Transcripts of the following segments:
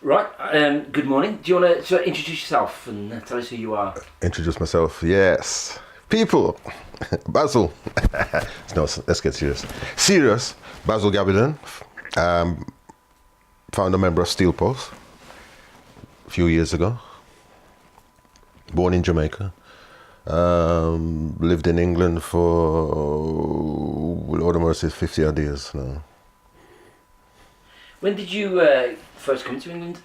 Right, good morning. Do you want to introduce yourself and tell us who you are? Introduce myself. Yes. People. Basil. No, let's get serious. Serious. Basil Gabidon. Um, Founder member of Steel Pulse a few years ago. Born in Jamaica. Lived in England for, Lord have mercy, 50 odd years now. When did you first come to England?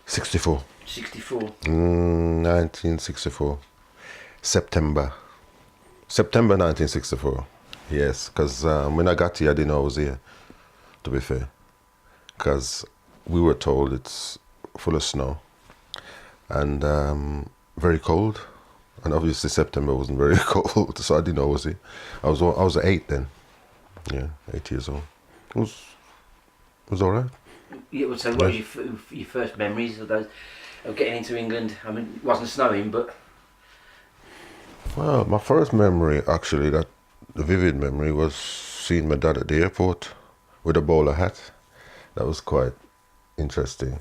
64. 64. 1964. September 1964. Yes, because when I got here, I didn't know I was here, to be fair. Because we were told it's full of snow and very cold. And obviously September wasn't very cold, so I didn't know I was here. I was 8 then. Yeah, 8 years old. It was all right. Yeah, so what was your first memories of those of getting into England? I mean, it wasn't snowing, but Well, my first memory, actually, the vivid memory, was seeing my dad at the airport with a bowler hat. That was quite interesting.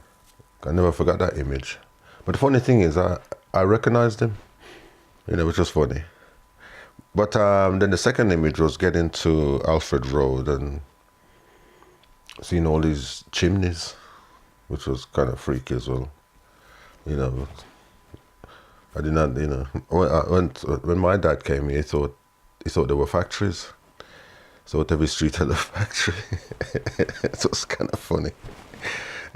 I never forgot that image. But the funny thing is, I recognized him, which was funny. But then the second image was getting to Alfred Road and seeing all these chimneys, which was kind of freaky as well. I did not, when my dad came here, he thought there were factories. So every street had a factory. It was kind of funny.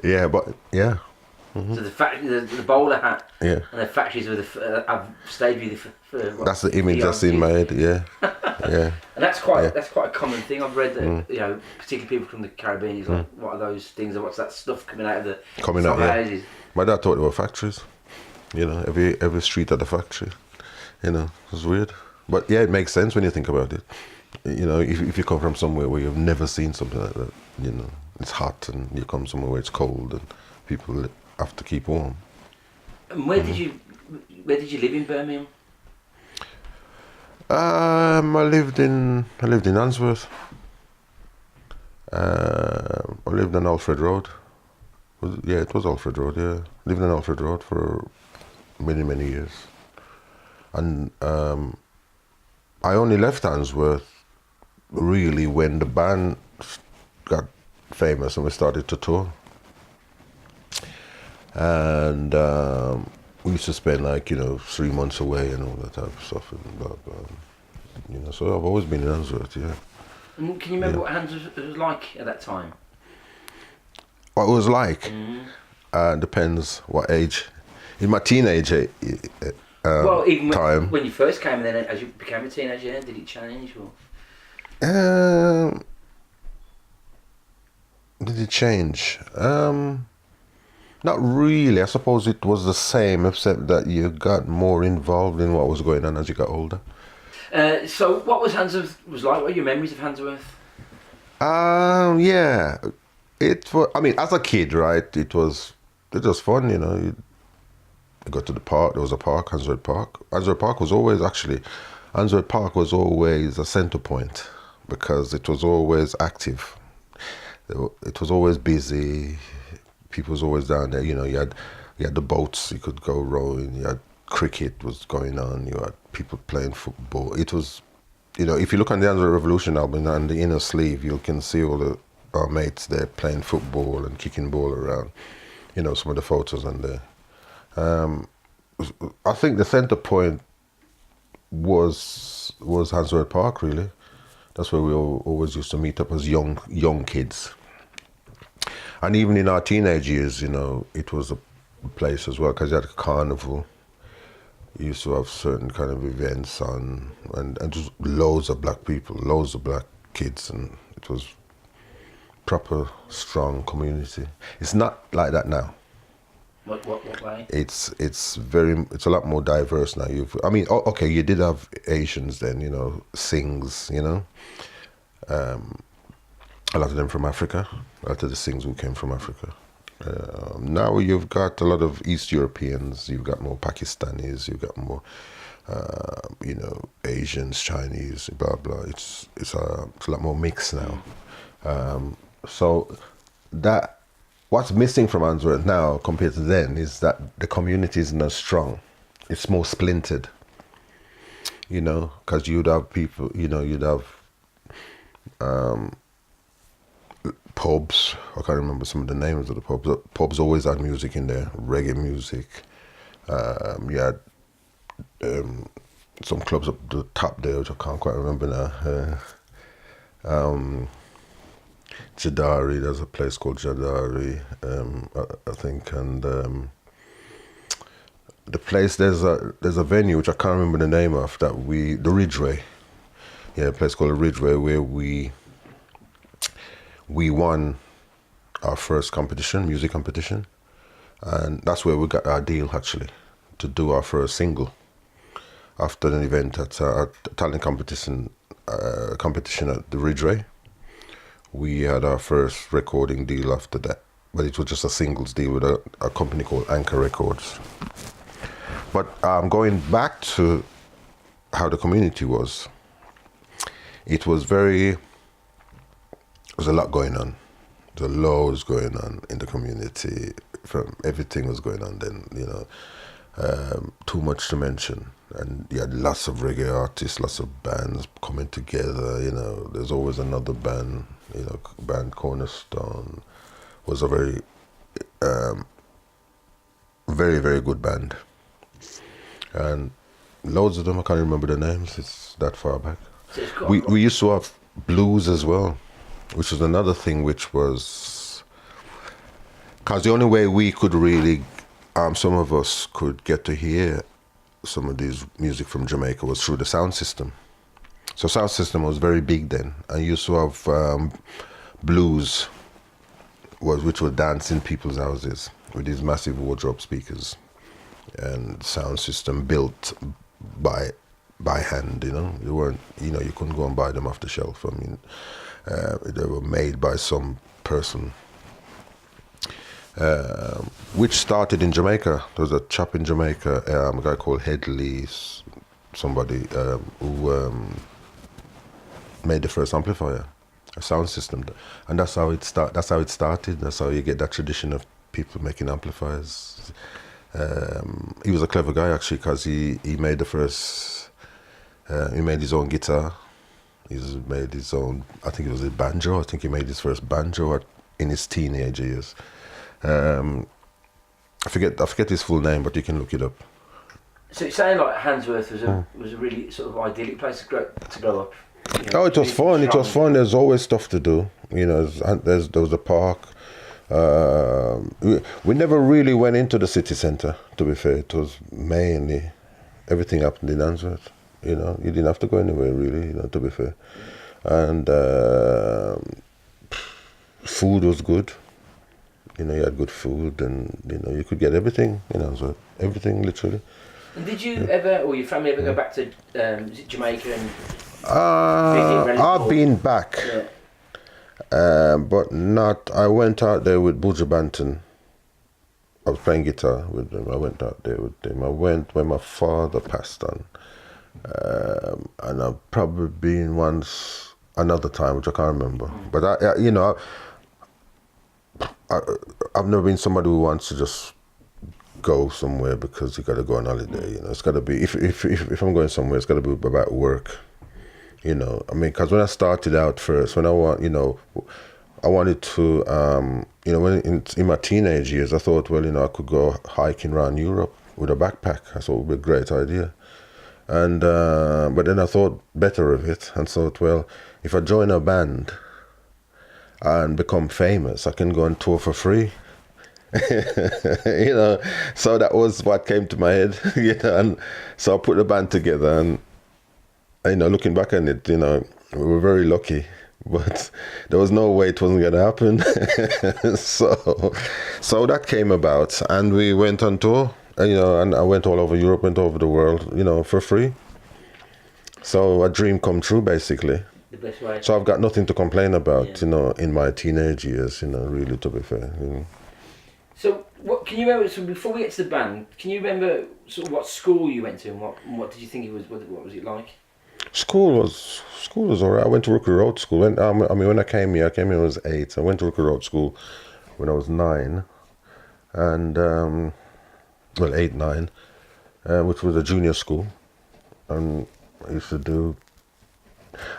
Yeah, but yeah. so the bowler hat Yeah. and the factories with I've stayed with you for That's the image that's in my head, yeah. Yeah. And that's quite a common thing. I've read that particularly people from the Caribbean is like, what are those things? Or what's that stuff coming out of the houses? My dad thought they were factories. Every street had a factory. It was weird. But yeah, it makes sense when you think about it. If you come from somewhere where you've never seen something like that, it's hot, and you come somewhere where it's cold and people have to keep warm. And where did you live in Birmingham? I lived in Handsworth. I lived on Alfred Road. It was Alfred Road, yeah. Lived on Alfred Road for many, many years. And I only left Handsworth really when the band got famous and we started to tour. And we used to spend 3 months away and all that type of stuff. And blah, blah. So I've always been in Handsworth, yeah. And can you remember what Handsworth was like at that time? What it was like? Depends what age. In my teenage well, even time. when you first came, and then as you became a teenager, did it change? Or? Did it change? Not really. I suppose it was the same, except that you got more involved in what was going on as you got older. So what was Handsworth was like? What are your memories of Handsworth? Yeah. It was, as a kid, right, it was fun, You go to the park, there was a park, Handsworth Park. Handsworth Park was always a center point because it was always active. It was always busy. People was always down there. You had the boats, you could go rowing. You had cricket was going on. You had people playing football. It was, if you look on the Handsworth Revolution album on the inner sleeve, you can see all our mates there playing football and kicking ball around. Some of the photos on there. I think the center point was Handsworth Park, really. That's where we always used to meet up as young kids. And even in our teenage years, it was a place as well, because you had a carnival. You used to have certain kind of events on, and just loads of black people, loads of black kids, and it was proper strong community. It's not like that now. What way? It's a lot more diverse now. Okay, you did have Asians then, Singhs, a lot of them from Africa. A lot of the Singhs who came from Africa. Now you've got a lot of East Europeans. You've got more Pakistanis. You've got more, Asians, Chinese, blah blah. It's a lot more mixed now. So that what's missing from Answorth now compared to then is that the community isn't as strong. It's more splintered, you know, because you'd have people, you know, you'd have pubs. I can't remember some of the names of the pubs. The pubs always had music in there, reggae music. You had some clubs up the top there, which I can't quite remember now. Jadari, there's a place called Jadari, I think, and the place, there's a venue which I can't remember the name of, the Ridgeway. Yeah, a place called the Ridgeway, where we won our first competition, music competition, and that's where we got our deal, actually, to do our first single after an event at a talent competition at the Ridgeway. We had our first recording deal after that, but it was just a singles deal with a company called Anchor Records. But going back to how the community was, it was a lot going on. There were loads going on in the community. From everything was going on then, you know, too much to mention. And you had lots of reggae artists, lots of bands coming together, you know. There's always another band, you know. Band Cornerstone was a very, very, very good band. And loads of them, I can't remember the names, it's that far back. We used to have blues as well, which was another thing, which was, because the only way we could really, some of us could get to hear some of these music from Jamaica was through the sound system. So sound system was very big then. I used to have blues, which would dance in people's houses with these massive wardrobe speakers and sound system built by hand, you know. You weren't, you know, you couldn't go and buy them off the shelf. I mean, they were made by some person. Which started in Jamaica. There was a chap in Jamaica, a guy called Headley, somebody who made the first amplifier, a sound system, and that's how it started. That's how you get that tradition of people making amplifiers. He was a clever guy actually, because he made the first. He made his own guitar. He's made his own. I think it was a banjo. I think he made his first banjo in his teenage years. I forget his full name, but you can look it up. So it's saying like Handsworth was a really sort of idyllic place to grow up. You know, oh, it was fun. It was fun. There's always stuff to do. You know, there was a park. We never really went into the city centre. To be fair, it was mainly everything happened in Handsworth. You know, you didn't have to go anywhere really. You know, to be fair, and food was good. You know, you had good food, and you know, you could get everything, you know, so everything literally. And did you ever, or your family ever go back to Jamaica and? I've been back, but not. I went out there with Buju Banton. I was playing guitar with them. I went out there with them. I went when my father passed on, and I've probably been once another time, which I can't remember. But you know. I've never been somebody who wants to just go somewhere because you got to go on holiday. You know, it's got to be if I'm going somewhere, it's got to be about work. You know, I mean, because when I started out first, when I wanted to, you know, when in my teenage years, I thought, well, you know, I could go hiking around Europe with a backpack. I thought it would be a great idea, and but then I thought better of it and thought, well, if I join a band and become famous, I can go on tour for free. You know, so that was what came to my head. You know, and so I put the band together, and you know, looking back on it, you know, we were very lucky, but there was no way it wasn't going to happen. so that came about, and we went on tour. You know, and I went all over Europe, went all over the world, you know, for free. So a dream come true, basically. The best way. So I've got nothing to complain about, you know, in my teenage years, you know, really, to be fair. You know. So what can you remember? So before we get to the band, can you remember sort of what school you went to and what did you think it was? What was it like? School was alright. I went to Rookery Road School. When I came here, I was 8. I went to Rookery Road School, when I was 9, and 8, 9, which was a junior school, and I used to do.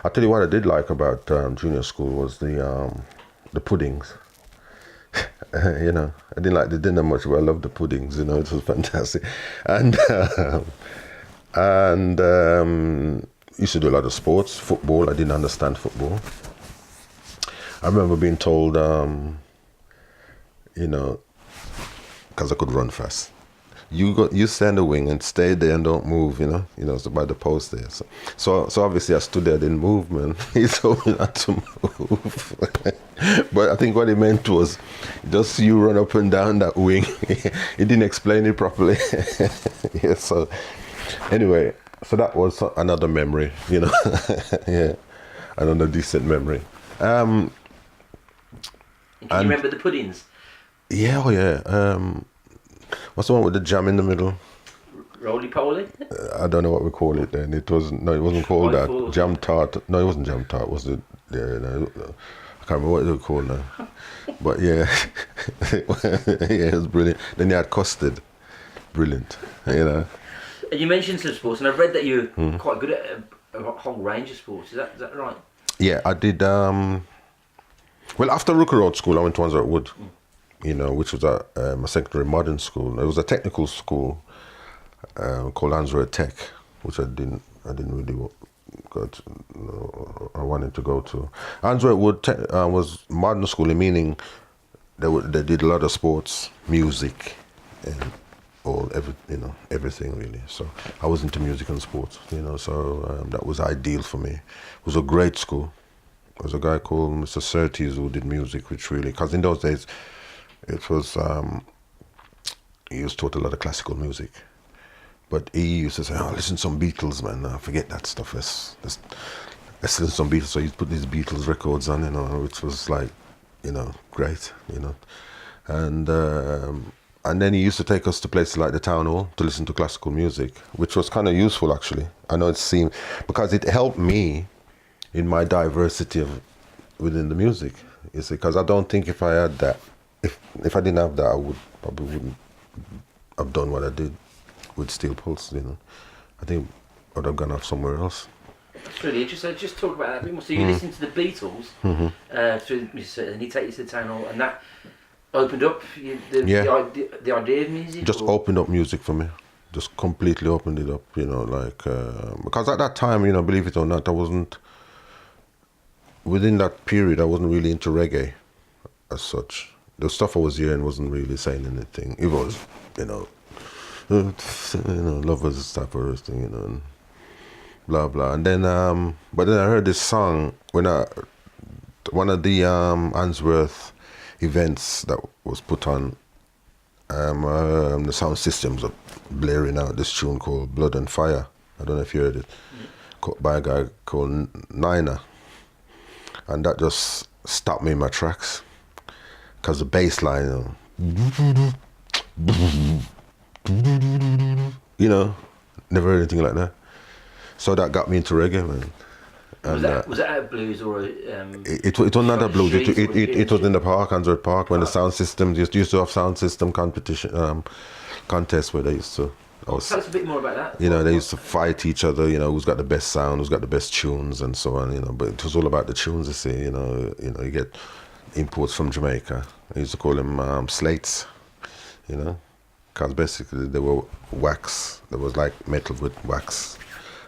I'll tell you what I did like about junior school was the puddings. You know, I didn't like the dinner much, but I loved the puddings. You know, it was fantastic, and used to do a lot of sports, football. I didn't understand football. I remember being told, you know, because I could run fast. You stay in the wing and stay there and don't move, so by the post there. So obviously I stood there, didn't move, man. He told me not to move. But I think what he meant was just you run up and down that wing. He didn't explain it properly. Yeah, so anyway, so that was another memory, yeah, another decent memory. Can you remember the puddings? Yeah, oh yeah. What's the one with the jam in the middle? Roly poly? I don't know what we call it then. It wasn't called that. Jam tart. No, it wasn't jam tart. Was it? Yeah, no, I can't remember what they were called now. But yeah, yeah, it was brilliant. Then you had custard. Brilliant, And you mentioned some sports, and I've read that you're quite good at a whole range of sports. Is that right? Yeah, I did. Well, after Rooker Road School, I went to Wandsworth Wood. Which was a secondary modern school. It was a technical school called Answorth Tech, which I didn't really go to. I wanted to go to. Answorth Wood was modern school, meaning they did a lot of sports, music, and everything really. So I was into music and sports, so that was ideal for me. It was a great school. There was a guy called Mr. Surtees who did music, which really, because in those days, it was, he was taught a lot of classical music. But he used to say, listen to some Beatles, man. Forget that stuff. Let's listen to some Beatles. So he'd put these Beatles records on, which was like, great, And then he used to take us to places like the town hall to listen to classical music, which was kind of useful, actually. I know it seemed, because it helped me in my diversity within the music. You see, because I don't think if I had that, if I didn't have that, I probably wouldn't have done what I did with Steel Pulse, I think I'd have gone off somewhere else. That's really interesting. So just talk about that a bit more. So you listened to the Beatles through Mr. and he take you to the town hall, and that opened up the idea of music? Just opened up music for me. Just completely opened it up, because at that time, believe it or not, I wasn't, within that period, I wasn't really into reggae as such. The stuff I was hearing wasn't really saying anything. It was, lovers type of thing, and blah blah. And then, but then I heard this song when one of the Answorth events that was put on. The sound systems are blaring out this tune called "Blood and Fire." I don't know if you heard it, by a guy called Nina, and that just stopped me in my tracks. Because the bass line, never heard anything like that. So that got me into reggae, man. And, was that out of blues or? It was not a blues. It was in the park, Answorth Park, when the sound systems used to have sound system competition, contests where they used to. Tell us a bit more about that. They used to fight each other. Who's got the best sound, who's got the best tunes, and so on. But it was all about the tunes. You see, you get imports from Jamaica. I used to call them slates, because basically they were wax. There was like metal with wax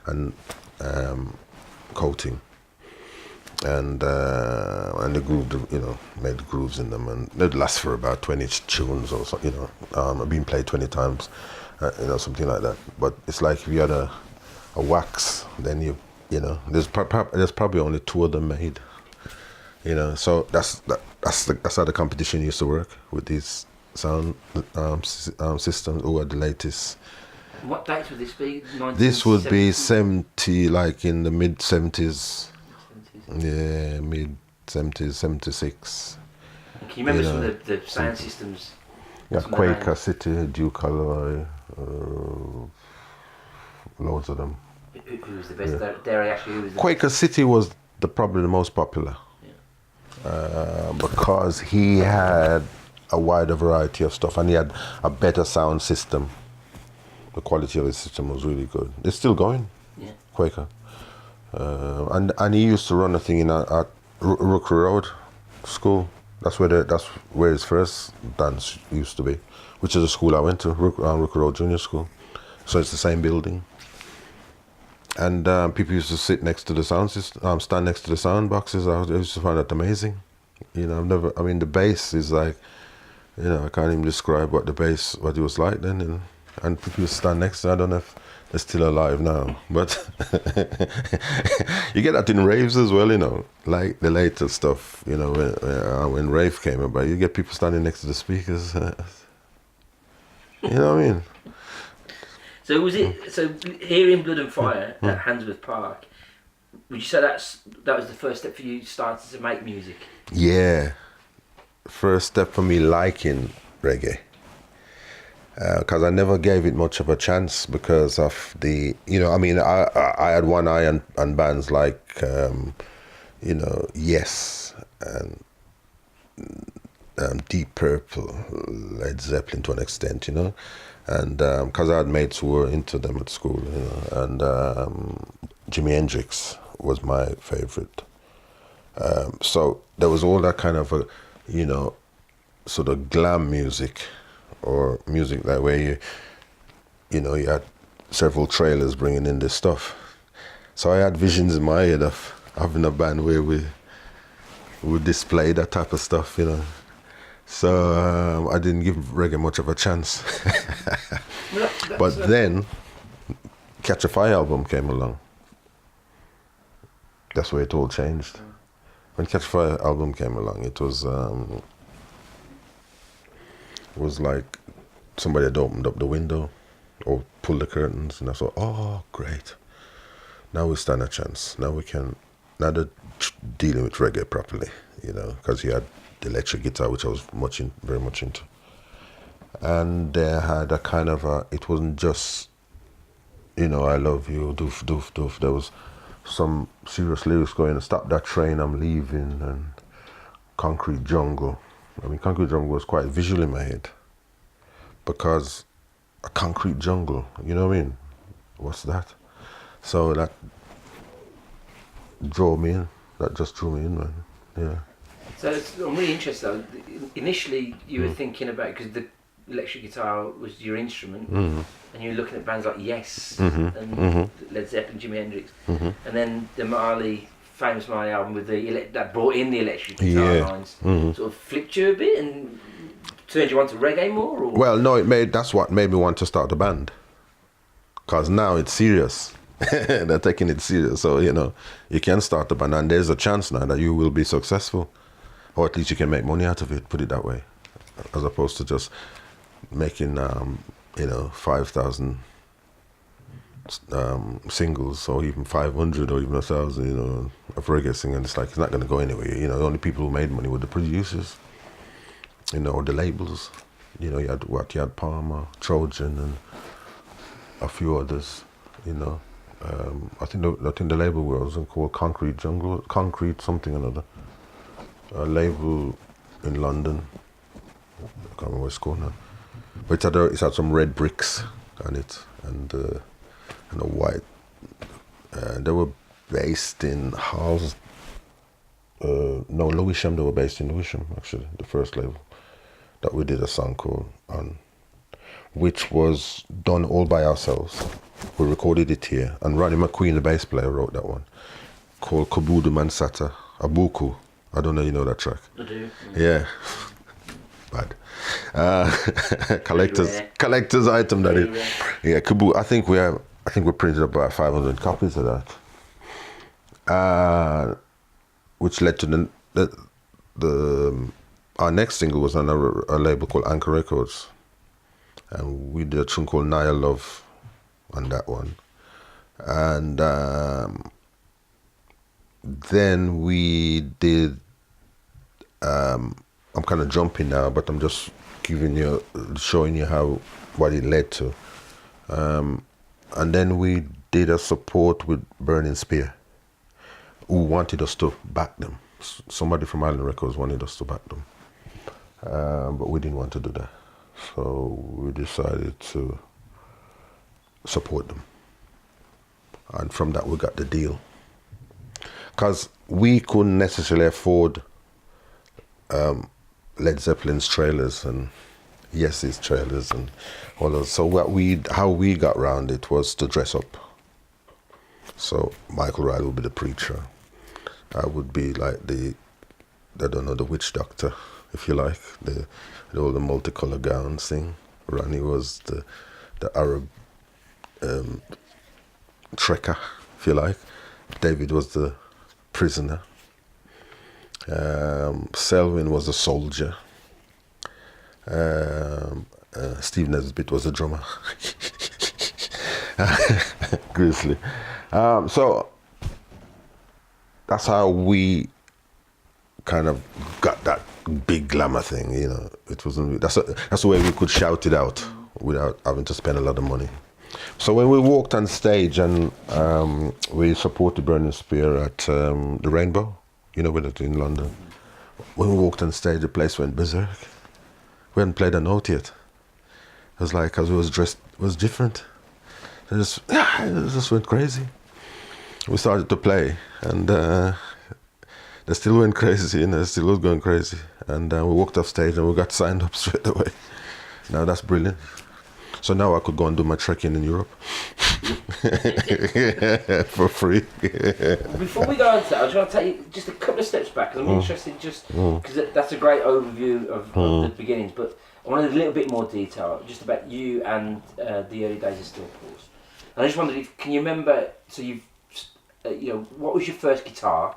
and coating, and the groove, made grooves in them, and they'd last for about 20 tunes or so, being played 20 times, something like that. But it's like if you had a wax, then there's probably only 2 of them made. So that's how the competition used to work with these sound systems. Who are the latest? What dates would this be? This would be 70, like in the mid 70s. Yeah, mid 70s, 76. And can you remember some of the sound systems? Yeah, Quaker City, Duke Alloy, loads of them. Who was the best? Yeah. Dare I ask you who was the Quaker best? City was probably the most popular. because he had a wider variety of stuff and he had a better sound system. The quality of his system was really good. It's still going, Quaker. And he used to run a thing at Rookery Road School. That's where his first dance used to be, which is a school I went to, Rookery Road Junior School. So it's the same building. And people used to sit next to the sound system, stand next to the sound boxes. I used to find that amazing. The bass is like, I can't even describe what it was like then. And people used to stand next to it. I don't know if they're still alive now, but you get that in raves as well, like the later stuff, when rave came about, you get people standing next to the speakers. You know what I mean? So hearing Blood and Fire at Handsworth Park, would you say that was the first step for you starting to make music? Yeah, first step for me liking reggae. Because I never gave it much of a chance because of I had one eye on bands like, Yes, and Deep Purple, Led Zeppelin to an extent, and because I had mates who were into them at school, and Jimi Hendrix was my favorite. So there was all that kind of sort of glam music, or music that way you had several trailers bringing in this stuff. So I had visions in my head of having a band where we would display that type of stuff, So I didn't give reggae much of a chance. But then Catch a Fire album came along. That's where it all changed. When Catch a Fire album came along, it was like somebody had opened up the window or pulled the curtains, and I thought, oh, great. Now we stand a chance. Now they're dealing with reggae properly, because you had the electric guitar, which I was very much into. And they had a kind of it wasn't just, I love you, doof, doof, doof. There was some serious lyrics going, stop that train, I'm leaving, and Concrete Jungle. Concrete Jungle was quite visual in my head, because a concrete jungle, you know what I mean? What's that? So that drew me in. That just drew me in, man. Yeah. So I'm really interested though. Initially you were thinking about, because the electric guitar was your instrument, and you were looking at bands like Yes and Led Zeppelin, Jimi Hendrix, and then the famous Marley album with that brought in the electric guitar lines, sort of flipped you a bit and turned you on to reggae more? Or? Well, no, that's what made me want to start a band. Because now it's serious. They're taking it serious. So, you can start a band, and there's a chance now that you will be successful. Or at least you can make money out of it, put it that way. As opposed to just making, 5,000 singles, or even 500 or even 1,000, of reggae singing. It's like, it's not going to go anywhere. The only people who made money were the producers, or the labels. You had Palmer, Trojan, and a few others, I think the label was called Concrete Jungle, Concrete something or another. A label in London. I can't remember what it's called now. But it had some red bricks on it, and a white. They were based in Lewisham. They were based in Lewisham, actually, the first label that we did a song called on, which was done all by ourselves. We recorded it here, and Ronnie McQueen, the bass player, wrote that one, called Kubudu Mansata, Abuku. I don't know, you know that track? I do. Yeah. Bad. Collector's item, that is. Yeah, Kubu. I think we printed about 500 copies of that. Which led to our next single was on a label called Anchor Records, and we did a tune called Naya Love on that one, and then we did. I'm kind of jumping now, but I'm just showing you what it led to, and then we did a support with Burning Spear, who wanted us to back them. somebody from Island Records wanted us to back them, but we didn't want to do that. So we decided to support them. And from that we got the deal. Because we couldn't necessarily afford Led Zeppelin's trailers and Yes's trailers and all those. So how we got around it was to dress up. So Michael Riley would be the preacher. I would be like the witch doctor, if you like, all the multicolored gowns thing. Ronnie was the Arab trekker, if you like. David was the prisoner. Selwyn was a soldier. Steve Nesbitt was a drummer. Grizzly. So that's how we kind of got that big glamour thing, you know. It wasn't. That's the way we could shout it out without having to spend a lot of money. So when we walked on stage and we supported Burning Spear at the Rainbow, you know, in London. When we walked on stage, the place went berserk. We hadn't played a note yet. It was like, because we was dressed, it was different. It just went crazy. We started to play, and they still went crazy, and they still was going crazy. And we walked off stage, and we got signed up straight away. Now that's brilliant. So now I could go and do my trekking in Europe for free. Before we go on to that, I just want to take you just a couple of steps back, because I'm interested, just because that's a great overview of the beginnings, but I wanted a little bit more detail just about you and the early days of Still Pause. And I just wondered, can you remember? So you've, what was your first guitar,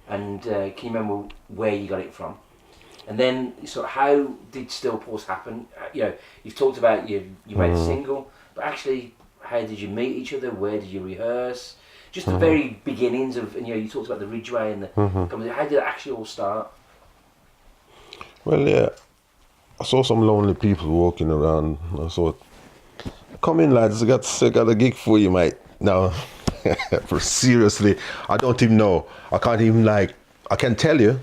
and can you remember where you got it from? And then, sort of, how did Still Pause happen? You've talked about you made a single, but actually, how did you meet each other? Where did you rehearse? Just the very beginnings of, you talked about the Ridgeway and the. How did it actually all start? Well, yeah, I saw some lonely people walking around. I thought, come in, lads, I got a gig for you, mate. No, seriously, I don't even know. I can't even I can tell you.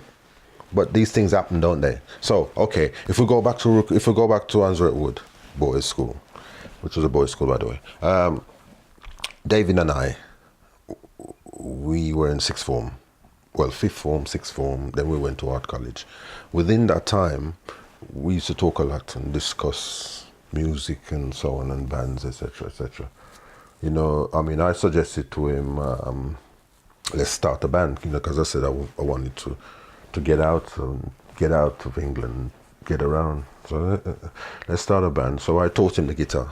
But these things happen, don't they? So, okay, if we go back to Answorth Wood Boys School, which was a boys' school, by the way, David and I, we were in sixth form. Well, fifth form, sixth form, then we went to art college. Within that time, we used to talk a lot and discuss music and so on, and bands, etc., etc. I suggested to him, let's start a band, because I said I wanted to get out of England, get around. So let's start a band. So I taught him the guitar.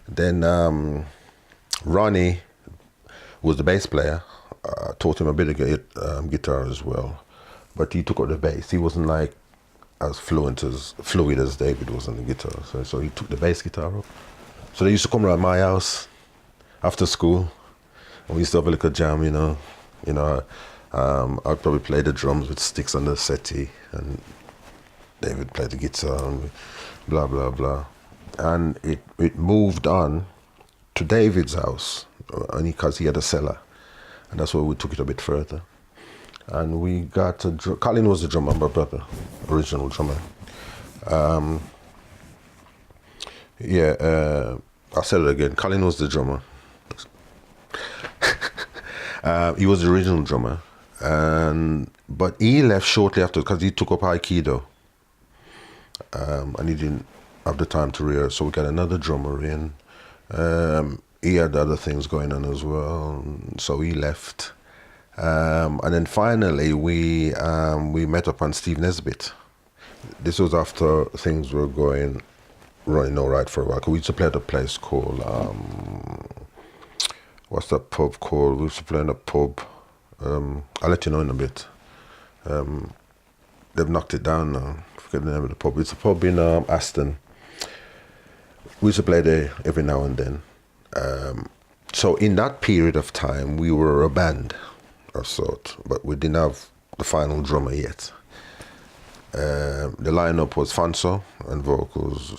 Then Ronnie was the bass player. I taught him a bit of guitar as well, but he took up the bass. He wasn't as fluid as David was on the guitar. So he took the bass guitar up. So they used to come around my house after school, and we used to have a little jam. I'd probably play the drums with sticks on the settee, and David played the guitar, and blah blah blah. And it moved on to David's house, only because he had a cellar, and that's where we took it a bit further. And we got Colin was the drummer, my brother, original drummer. I'll say it again. Colin was the drummer. He was the original drummer. But he left shortly after because he took up Aikido, and he didn't have the time to rehearse. So we got another drummer in. He had other things going on as well, so he left. And then finally we met up on Steve Nesbitt. This was after things were running all right for a while. 'Cause we used to play at a place called what's that pub called? We used to play in a pub. I'll let you know in a bit. They've knocked it down now. I forget the name of the pub. It's a pub in Aston. We used to play there every now and then. So in that period of time, we were a band of sort, but we didn't have the final drummer yet. The lineup was Fanso and vocals,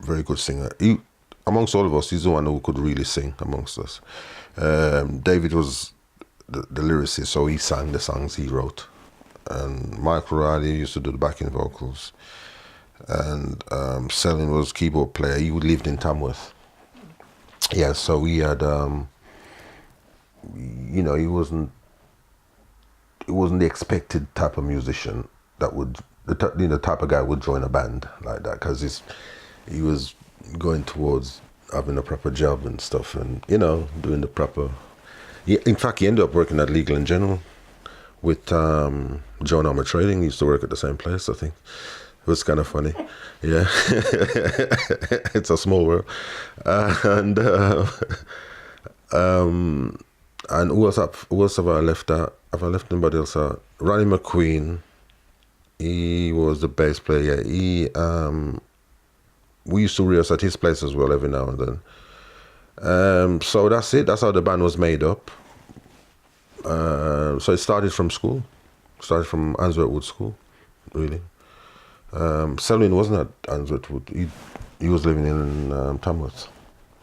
very good singer. Amongst all of us, he's the one who could really sing amongst us. David was the lyricist, so he sang the songs he wrote. And Michael Riley used to do the backing vocals. And Selin was keyboard player. He lived in Tamworth. Yeah, so he had, you know, he wasn't the expected type of musician that would, the type of guy would join a band like that, because he was going towards having a proper job and stuff, and, you know, doing the proper. In fact, he ended up working at Legal and General with John Armour Trading. He used to work at the same place, I think. It was kind of funny. Yeah. It's a small world. And who else have I left out? Have I left anybody else out? Ronnie McQueen, he was the bass player. We used to rehearse at his place as well every now and then. So that's it. That's how the band was made up. So it started from school. Started from Answorth Wood School, really. Selwyn wasn't at Answorth Wood. He was living in Tamworth.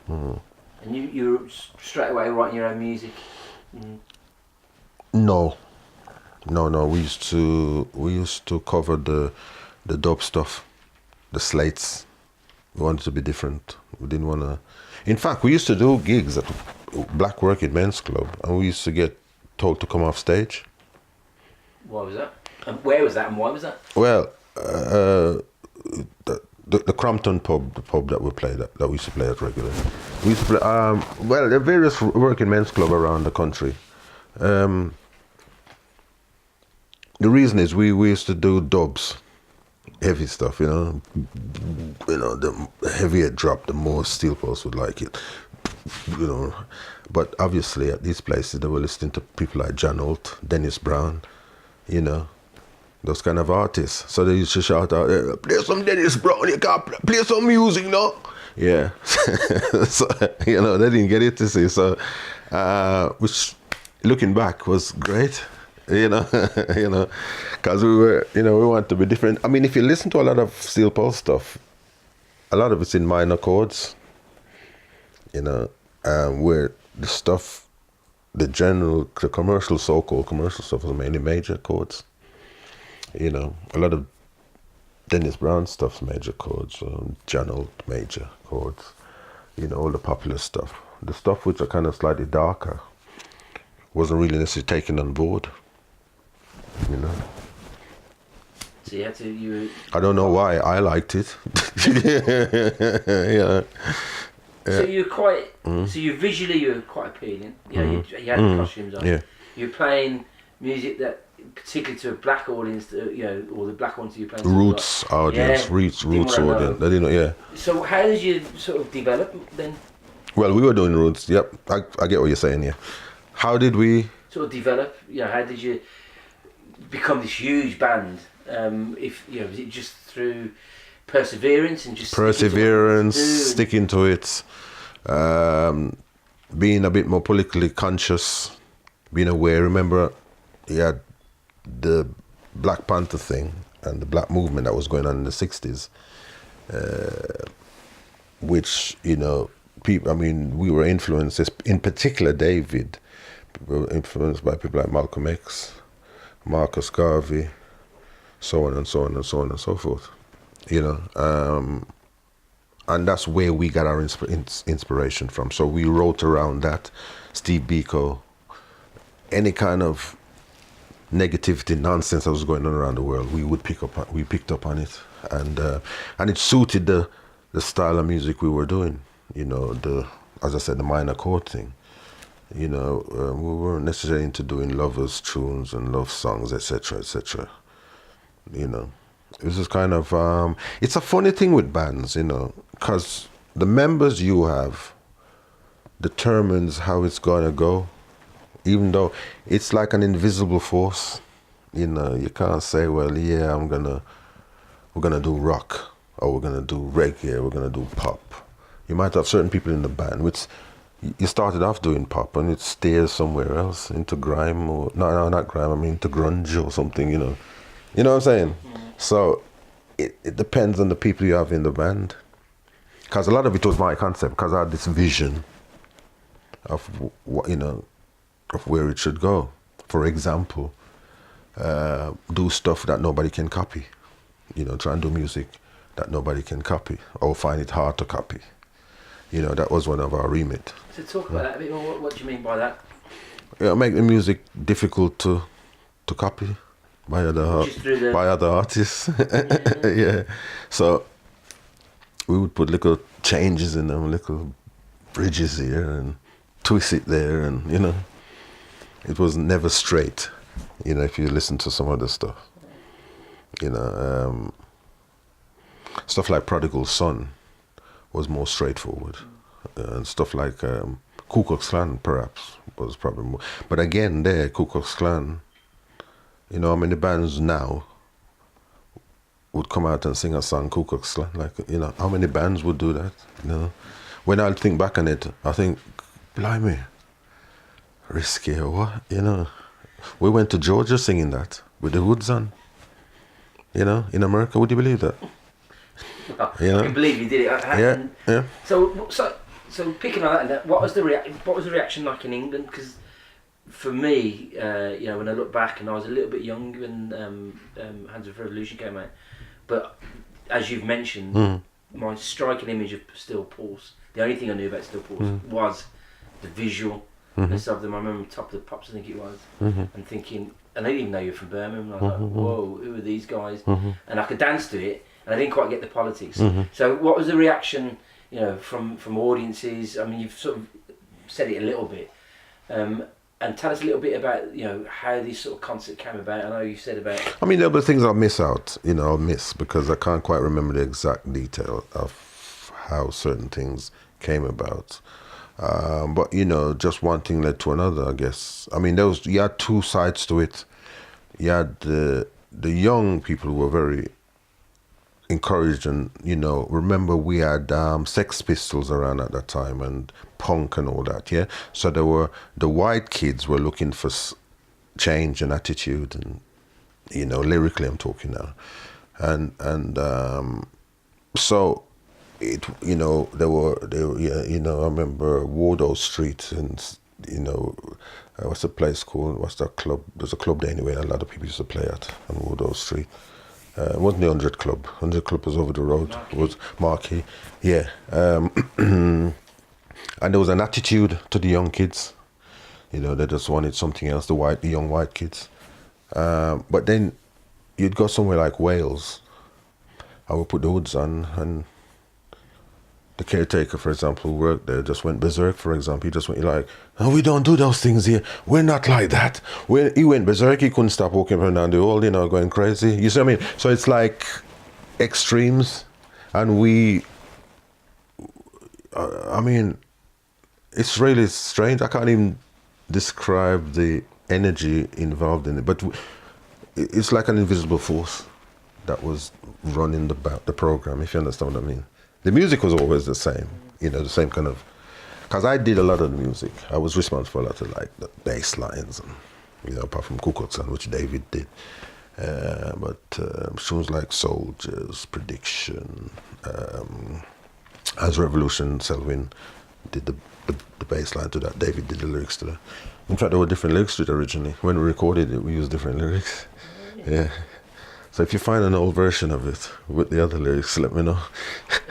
Mm. And you were straight away writing your own music? Mm. No. We used to cover the dub stuff, the slates. We wanted to be different. We didn't want to. In fact, we used to do gigs at Black Working Men's Club, and we used to get told to come off stage. Why was that? And where was that, and why was that? Well, the Crompton pub, the pub that we played at, that we used to play at regularly. We used to play. Well, there are various working men's clubs around the country. The reason is we used to do dubs, heavy stuff, you know. The heavier it dropped, the more steel pulse would like it, you know. But obviously at these places they were listening to people like John Holt, Dennis Brown, you know, those kind of artists. So they used to shout out, play some Dennis Brown, you can't play some music, no? Yeah. So, you know, they didn't get it to see. So, which looking back was great, you know, because we want to be different. I mean, if you listen to a lot of steel pulse stuff, a lot of it's in minor chords, you know, where the stuff, the commercial, so-called commercial stuff was mainly major chords. You know, a lot of Dennis Brown stuff's major chords, John Holt major chords, you know, all the popular stuff. The stuff which are kind of slightly darker wasn't really necessarily taken on board, you know. So you had to, I don't know why, I liked it. Yeah. So you're quite, so visually you were quite appealing. You know, you had the costumes on. Yeah. You're playing music that, particularly to a black audience, you know, or the black audience you're playing. Roots audience, yeah. roots audience. They didn't know, yeah. So how did you sort of develop then? Well, we were doing roots. Yep, I get what you're saying. Yeah. How did we sort of develop? You know, how did you become this huge band? If you know, was it just through perseverance and just sticking to it, being a bit more politically conscious, being aware. Remember, you had the Black Panther thing and the black movement that was going on in the 60s, which, you know, people, I mean, we were influenced, in particular David, we were influenced by people like Malcolm X, Marcus Garvey, so on and so on and so on and so forth, you know, and that's where we got our inspiration from. So we wrote around that. Steve Biko, any kind of negativity, nonsense that was going on around the world, we picked up on it, and it suited the style of music we were doing. You know, as I said, the minor chord thing. You know, we weren't necessarily into doing lovers tunes and love songs, etc., etc. You know, it was just kind of it's a funny thing with bands, you know, because the members you have determines how it's gonna go. Even though it's like an invisible force, you know, you can't say, well, yeah, we're gonna do rock, or we're gonna do reggae, or we're gonna do pop. You might have certain people in the band which you started off doing pop and it steers somewhere else into grime, or no, not grime. I mean into grunge or something. You know what I'm saying? Mm-hmm. So it depends on the people you have in the band. Because a lot of it was my concept. Because I had this vision of what, you know, of where it should go. For example, do stuff that nobody can copy. Try and do music that nobody can copy or find it hard to copy. That was one of our remit. So talk about that a bit more. What do you mean by that? Make the music difficult to copy by other artists. Yeah. So we would put little changes in them, little bridges here and twist it there, and it was never straight. If you listen to some of the stuff, stuff like Prodigal Son was more straightforward, and stuff like Ku Klux Klan perhaps was probably more. But again, there Ku Klux Klan, how many bands now would come out and sing a song Ku Klux Klan? Like, how many bands would do that? When I think back on it, I think, blimey, risky or what? We went to Georgia singing that with the hoods on. In America, would you believe that? I can believe you did it. Yeah. So picking on that, what was the reaction like in England? Because for me, when I look back, and I was a little bit young when Hands of Revolution came out, but as you've mentioned, my striking image of Steel Pulse, the only thing I knew about Steel Pulse was the visual of them. I remember Top of the Pops, I think it was, and thinking, and I didn't even know you were from Birmingham. And I was like, whoa, who are these guys? And I could dance to it, and I didn't quite get the politics. So what was the reaction, from audiences? I mean, you've sort of said it a little bit. And tell us a little bit about, how this sort of concert came about. I know you said about... I mean, there were things I'll miss out, I'll miss because I can't quite remember the exact detail of how certain things came about. But, just one thing led to another, I guess. I mean, you had two sides to it. You had the young people who were very encouraged, and, remember we had Sex Pistols around at that time and punk and all that, yeah? So the white kids were looking for change and attitude and, lyrically I'm talking now. And so it, they were, I remember Wardour Street and, what's the place called? What's that club? There's a club there anyway, a lot of people used to play at on Wardour Street. It wasn't the 100 Club. 100 Club was over the road. Marquee. It was Marquee. Yeah. And there was an attitude to the young kids. They just wanted something else, the young white kids. But then you'd go somewhere like Wales. I would put the hoods on, and the caretaker, for example, who worked there, just went berserk, for example. He just went like, oh, we don't do those things here. We're not like that. He went berserk. He couldn't stop walking around down the hall, going crazy. You see what I mean? So it's like extremes. And it's really strange. I can't even describe the energy involved in it. But it's like an invisible force that was running the program, if you understand what I mean. The music was always the same, the same kind of... Because I did a lot of the music. I was responsible for a lot of, like, the bass lines, and, apart from Ku Klux Klan, which David did. But tunes like Soldiers, Prediction, As Revolution, Selwyn did the bass line to that. David did the lyrics to that. In fact, there were different lyrics to it originally. When we recorded it, we used different lyrics. Yeah. So if you find an old version of it with the other lyrics, let me know.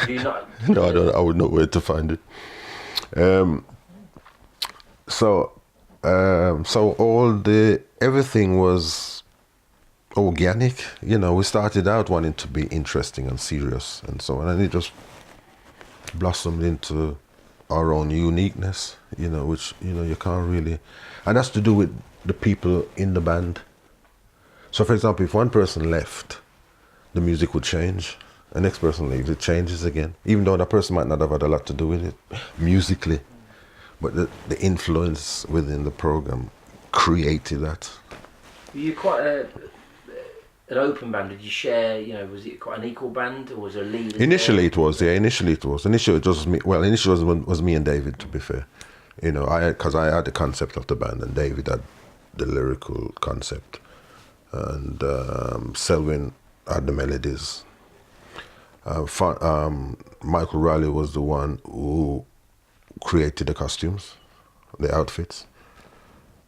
Do you not? No, I don't. I would know where to find it. So everything was organic. We started out wanting to be interesting and serious and so on, and it just blossomed into our own uniqueness. Which you can't really, and that's to do with the people in the band. So, for example, if one person left, the music would change. The next person leaves, it changes again. Even though that person might not have had a lot to do with it musically. But the influence within the program created that. Were you quite an open band? Did you share, was it quite an equal band, or was there a lead? Initially it was. Initially it was just me. Well, initially it was me and David, to be fair. Because I had the concept of the band and David had the lyrical concept. And Selwyn had the melodies. Michael Riley was the one who created the costumes, the outfits.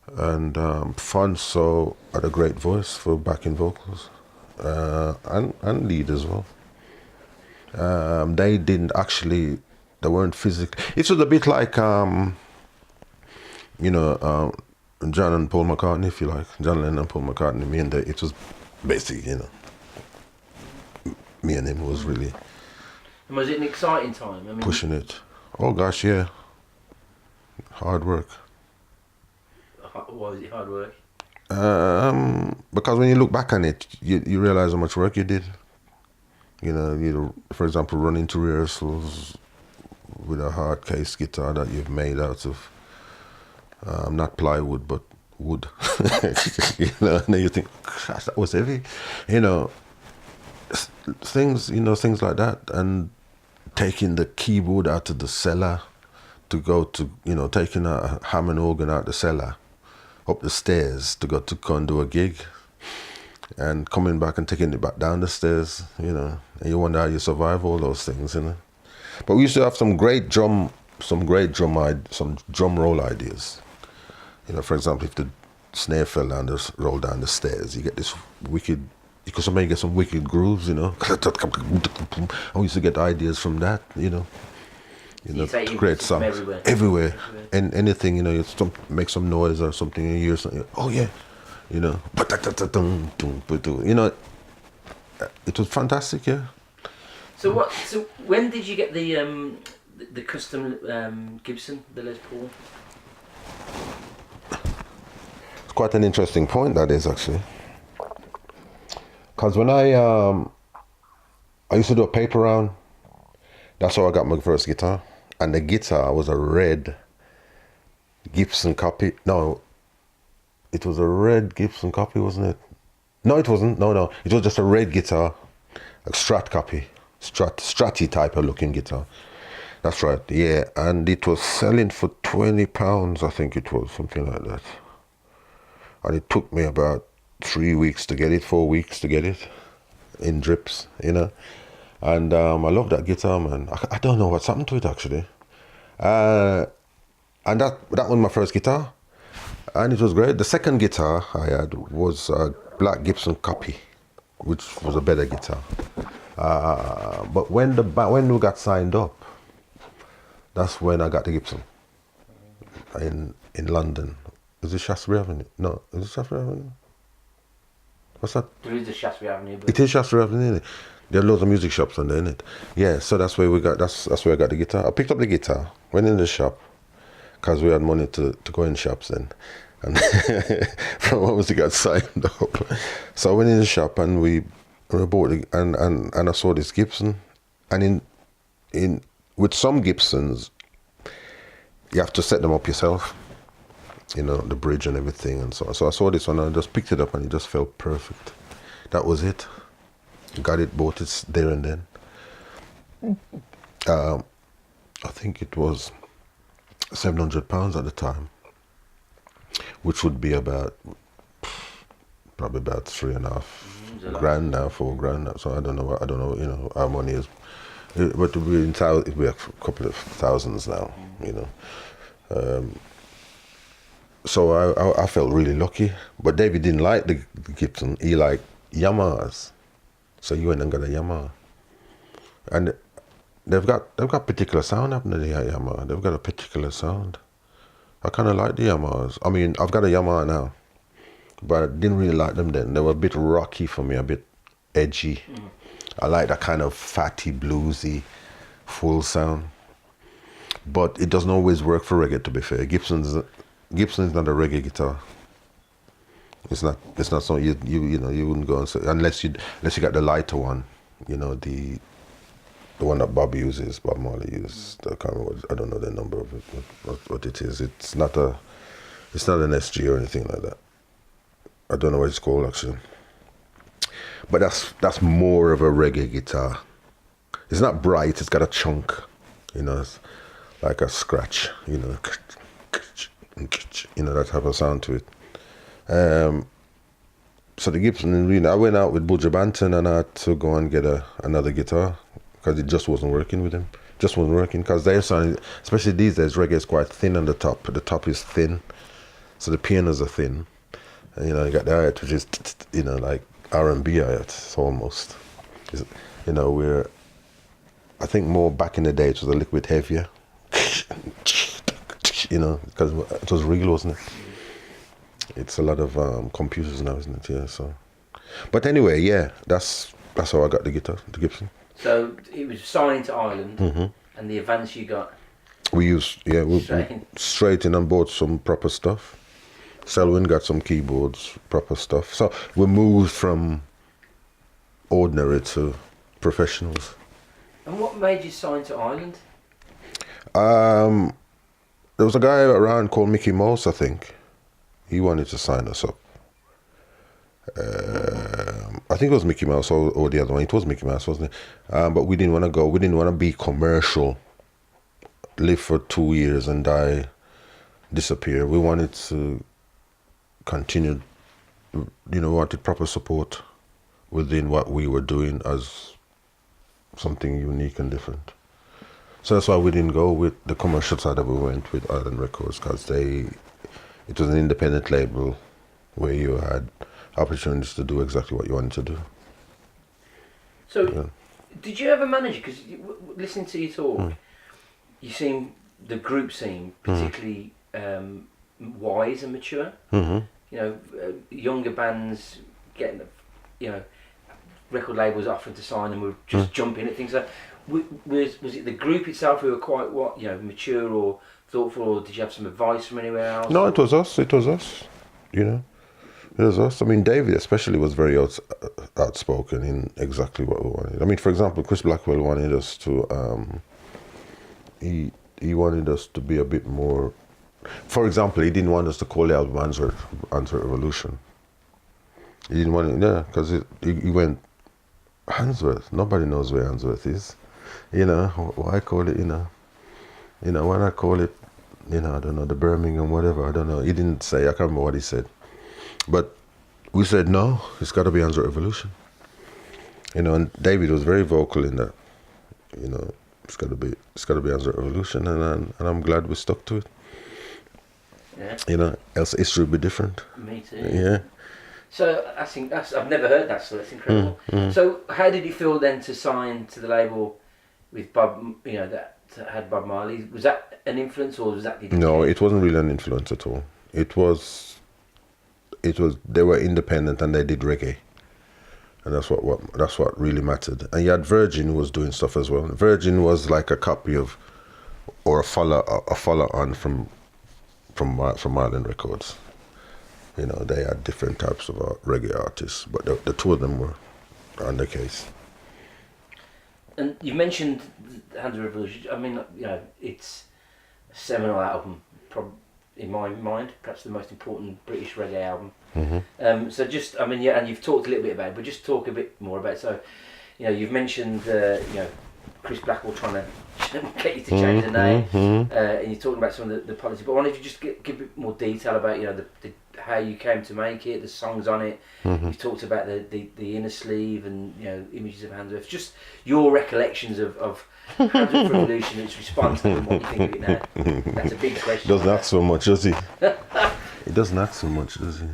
And Fonso had a great voice for backing vocals, and lead as well. They didn't actually, they weren't physically. It was a bit like, John and Paul McCartney, if you like. John Lennon and Paul McCartney, it was basically, me and him was really. And was it an exciting time? I mean, pushing it. Oh gosh, yeah. Hard work. Why was it hard work? Because when you look back on it, you realize how much work you did. For example, running to rehearsals with a hard case guitar that you've made out of not plywood but wood. And then you think, gosh, that was heavy. Things like that, and taking the keyboard out of the cellar to go to, taking a Hammond organ out the cellar up the stairs to go and do a gig, and coming back and taking it back down the stairs, and you wonder how you survive all those things, But we used to have some drum roll ideas. For example, if the snare roll down the stairs, you get this wicked. Because somebody get some wicked grooves, I used to get ideas from that, to create songs everywhere. And anything, you make some noise or something, and you hear something. Oh yeah, it was fantastic, yeah. So when did you get the custom Gibson, the Les Paul? It's quite an interesting point, that is, actually. Because when I used to do a paper round, that's how I got my first guitar. And the guitar was a red Gibson copy. No, it was a red Gibson copy, wasn't it? No, it wasn't. No. It was just a red guitar, a Strat copy. Stratty type of looking guitar. That's right, yeah. And it was selling for £20, I think it was, something like that. And it took me about 3 weeks to get it, 4 weeks to get it, in drips, And I love that guitar, man. I don't know what's happened to it, actually. And that was my first guitar, and it was great. The second guitar I had was a black Gibson copy, which was a better guitar. But when we got signed up, that's when I got the Gibson in London. Is it Shaftesbury Avenue? No, is it Shaftesbury Avenue? What's that? There is a Shaftesbury Avenue. It is Shaftesbury Avenue, isn't it? There are loads of music shops on there, isn't it? Yeah, so that's where that's where I got the guitar. I picked up the guitar, went in the shop, because we had money to go in shops then. And from once we got signed up. So I went in the shop and we bought it, and I saw this Gibson. And in with some Gibsons, you have to set them up yourself. The bridge and everything, and so I saw this one and I just picked it up and it just felt perfect. That was it. Got it, bought it there and then. I think it was £700 at the time, which would be probably about $3.5 now, $4 now. So I don't know, our money is, but it'd be a couple of thousands now, So I felt really lucky, but David didn't like the Gibson. He liked Yamahas, so you went and got a Yamaha, and they've got particular sound happening to the Yamaha. They've got a particular sound. I kind of like the Yamahas. I mean, I've got a Yamaha now, but I didn't really like them then. They were a bit rocky for me, a bit edgy. I like that kind of fatty, bluesy, full sound, but it doesn't always work for reggae. To be fair, Gibson is not a reggae guitar. It's not so you wouldn't go and say, unless you got the lighter one, the one that Bob Marley uses. I don't know the number of it, what it is. It's not an SG or anything like that. I don't know what it's called, actually. But that's more of a reggae guitar. It's not bright. It's got a chunk, it's like a scratch, that type of sound to it. So the Gibson, I went out with Buju Banton and I had to go and get another guitar because it just wasn't working with him. Just wasn't working because their sound, especially these days, reggae is quite thin on the top. The top is thin, So the pianos are thin, and you got the hi-hat, which is like R&B hi-hat almost. We're, I think more back in the day it was a little bit heavier, because it was real, wasn't it? It's a lot of computers now, isn't it? Yeah. So, but anyway, yeah, that's how I got the guitar, the Gibson. So it was signing to Ireland, and the advance you got. We used we straight in and bought some proper stuff. Selwyn got some keyboards, proper stuff. So we moved from ordinary to professionals. And what made you sign to Ireland? There was a guy around called Mickey Mouse, I think. He wanted to sign us up. I think it was Mickey Mouse or the other one. It was Mickey Mouse, wasn't it? But we didn't want to go. We didn't want to be commercial, live for 2 years and die, disappear. We wanted to continue, wanted proper support within what we were doing as something unique and different. So that's why we didn't go with the commercial side that we went with Island Records, because it was an independent label where you had opportunities to do exactly what you wanted to do. So, did you ever manage? Because listening to you talk, the group seemed particularly wise and mature. Younger bands getting, record labels offering to sign them would just jump in at things like. Was it the group itself who were quite mature or thoughtful, or did you have some advice from anywhere else? No, it was us. It was us. It was us. I mean, David especially was very outspoken in exactly what we wanted. I mean, for example, Chris Blackwell wanted us to. He wanted us to be a bit more. For example, he didn't want us to call the album Answer Revolution. He didn't want it, because he went, Handsworth. Nobody knows where Handsworth is. Why call it, why not call it, I don't know, the Birmingham, whatever, I don't know. He didn't say, I can't remember what he said. But we said, no, it's got to be Answer Revolution. And David was very vocal in that, it's got to be Answer Revolution, and I'm glad we stuck to it. Yeah. Else history would be different. Me too. Yeah. So I think I've never heard that, so that's incredible. So how did you feel then to sign to the label with Bob? That had Bob Marley. Was that an influence, or was that? No, it wasn't really an influence at all. It was. They were independent and they did reggae, and that's what really mattered. And you had Virgin, who was doing stuff as well. Virgin was like a copy of, or a follow on from Island Records. They had different types of reggae artists, but the two of them were on the case. And you mentioned Hands of Revolution. I mean, it's a seminal album, in my mind, perhaps the most important British reggae album. So just, and you've talked a little bit about it, but just talk a bit more about it. So, you've mentioned, Chris Blackwell trying to get you to change the name, and you're talking about some of the policy. But I wanted you just give a bit more detail about how you came to make it, the songs on it. You've talked about the inner sleeve and images of Handsworth. Just your recollections of Handsworth Revolution, its response, and what you think of it now. That's a big question. Doesn't act so much, does he? It doesn't act so much, does he?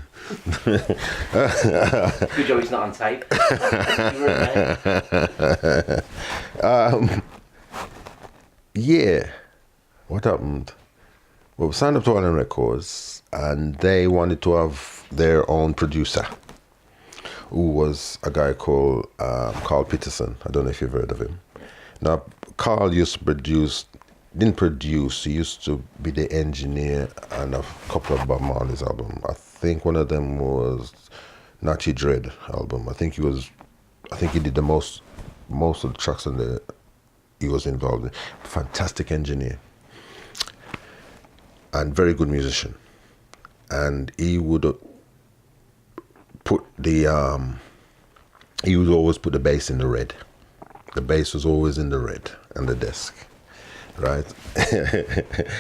Good job it's not on tape. Yeah. What happened? Well, we signed up to Island Records, and they wanted to have their own producer, who was a guy called Carl Peterson. I don't know if you've heard of him. Now, Carl used to didn't produce, he used to be the engineer on a couple of Bob Marley's albums. I think one of them was Natty Dread album. I think he did the most of the tracks on there he was involved in. Fantastic engineer. And very good musician. And he would put he would always put the bass in the red. The bass was always in the red on the desk, right?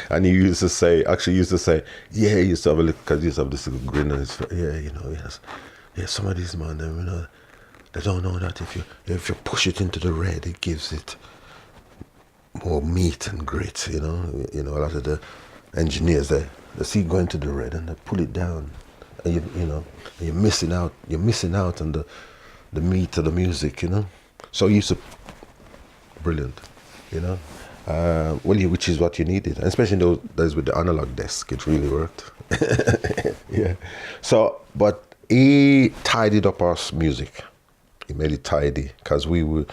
And he used to say, he used to have a look, because he used to have this little grin on his face. Yeah, some of these man, they don't know that if you push it into the red, it gives it more meat and grit, a lot of the engineers, they see it going to the red and they pull it down, and you're missing out. You're missing out on the meat of the music, So it used to brilliant, which is what you needed, and especially in those days with the analog desk, it really worked. Yeah. So, but he tidied up our music. He made it tidy because we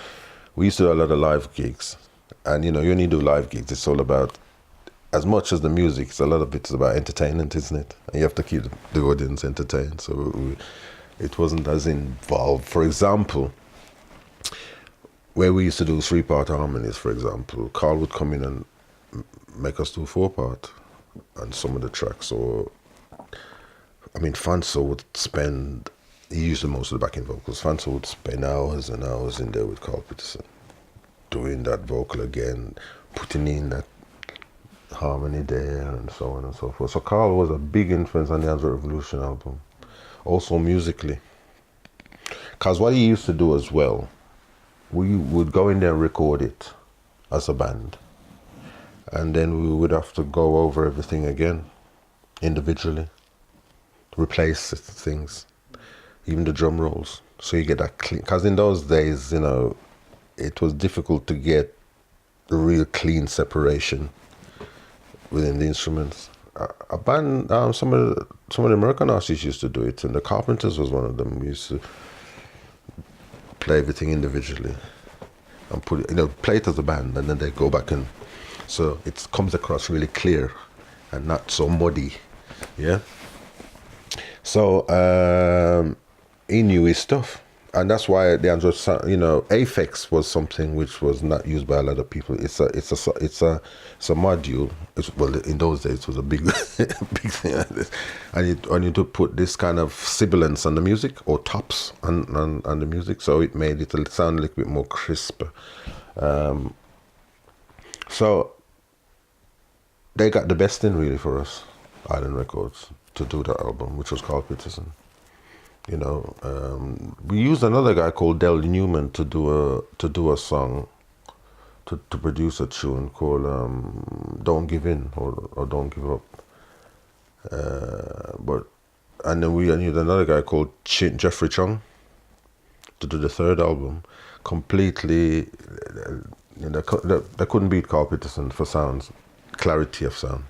used to do a lot of live gigs, and when you do live gigs, it's all about, as much as the music, it's a lot of it's about entertainment, isn't it? And you have to keep the audience entertained. So it wasn't as involved. For example, where we used to do 3-part harmonies, for example, Carl would come in and make us do 4-part on some of the tracks. Or, Fanso would spend, he used the most of the backing vocals. Fanso would spend hours and hours in there with Carl Peterson, doing that vocal again, putting in that harmony there, and so on and so forth. So Carl was a big influence on the Android Revolution album, also musically. Because what he used to do as well, we would go in there and record it as a band, and then we would have to go over everything again individually, replace things, even the drum rolls, so you get that clean. Because in those days, it was difficult to get the real clean separation within the instruments. A band, some of the American artists used to do it, and the Carpenters was one of them. We used to play everything individually and put it, play it as a band, and then they go back and so it comes across really clear and not so muddy. Yeah. So he knew his stuff, and that's why the Android sound, Aphex was something which was not used by a lot of people. It's a module. In those days it was a big big thing like this, and you to put this kind of sibilance on the music, or tops on the music, so it made it sound a little bit more crisp. So they got the best in really for us, Island Records, to do that album, which was Carl Peterson. We used another guy called Del Newman to do a song, to produce a tune called "Don't Give In" or "Don't Give Up." And then we used another guy called Jeffrey Chung to do the third album. Completely, they couldn't beat Carl Peterson for sounds, clarity of sound.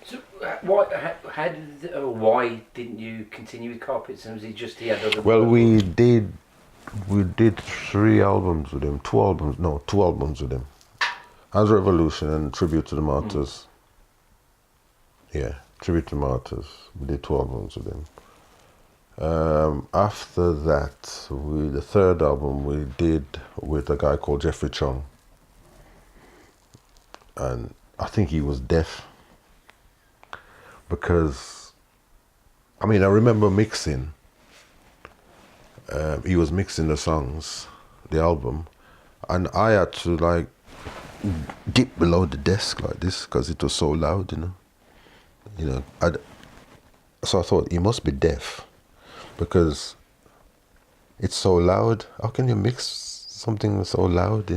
So why didn't you continue with Carl Peterson? Was he just he had other? Well, we did 3 albums with him, 2 albums with him. As Revolution and Tribute to the Martyrs. Yeah, Tribute to the Martyrs. We did 2 albums with him. After that, the third album we did with a guy called Jeffrey Chung. And I think he was deaf. Because, I remember mixing. He was mixing the songs, the album, and I had to dip below the desk like this because it was so loud, So I thought he must be deaf because it's so loud. How can you mix something so loud,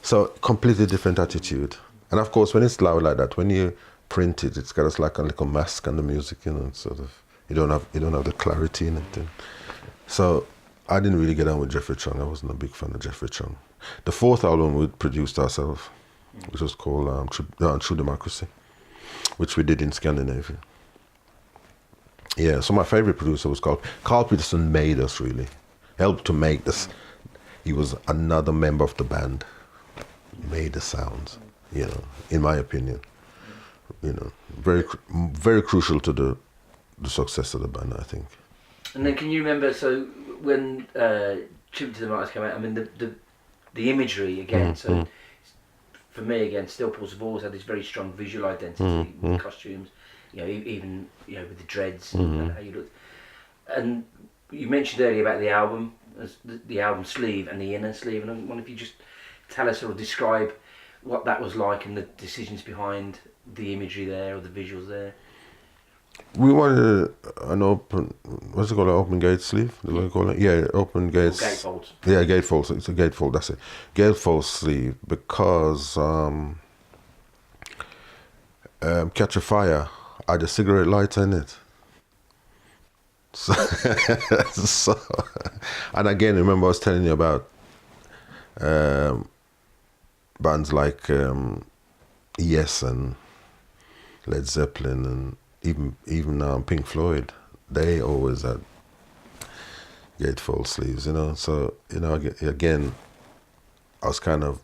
So completely different attitude. And of course, when it's loud like that, when you print it, it's got like a little mask on the music, sort of. You don't have the clarity in it. So I didn't really get on with Jeffrey Chung. I wasn't a big fan of Jeffrey Chung. The 4th album we produced ourselves, which was called True Democracy, which we did in Scandinavia. Yeah, so my favorite producer was Carl Peterson. Made us really, helped to make this. He was another member of the band, made the sounds, in my opinion. Very, very crucial to the success of the band, I think. And then, can you remember? So when Tribute to the Martyrs came out, the imagery again. So for me again, Still Pulse have always had this very strong visual identity with costumes. Even with the dreads and how you look. And you mentioned earlier about the album, the album sleeve and the inner sleeve, and I wonder if you just tell us or describe what that was like and the decisions behind the imagery there or the visuals there. We wanted an open, what's it called, an open gate sleeve? What do you call it? Yeah, open gates. Gatefolds. Yeah, gatefolds. It's a gatefold, that's it. Gatefold sleeve, because Catch a Fire had a cigarette lighter in it. So, so, and again, remember I was telling you about bands like Yes and Led Zeppelin and even Pink Floyd. They always had gatefold sleeves, you know. So, you know, again, I was kind of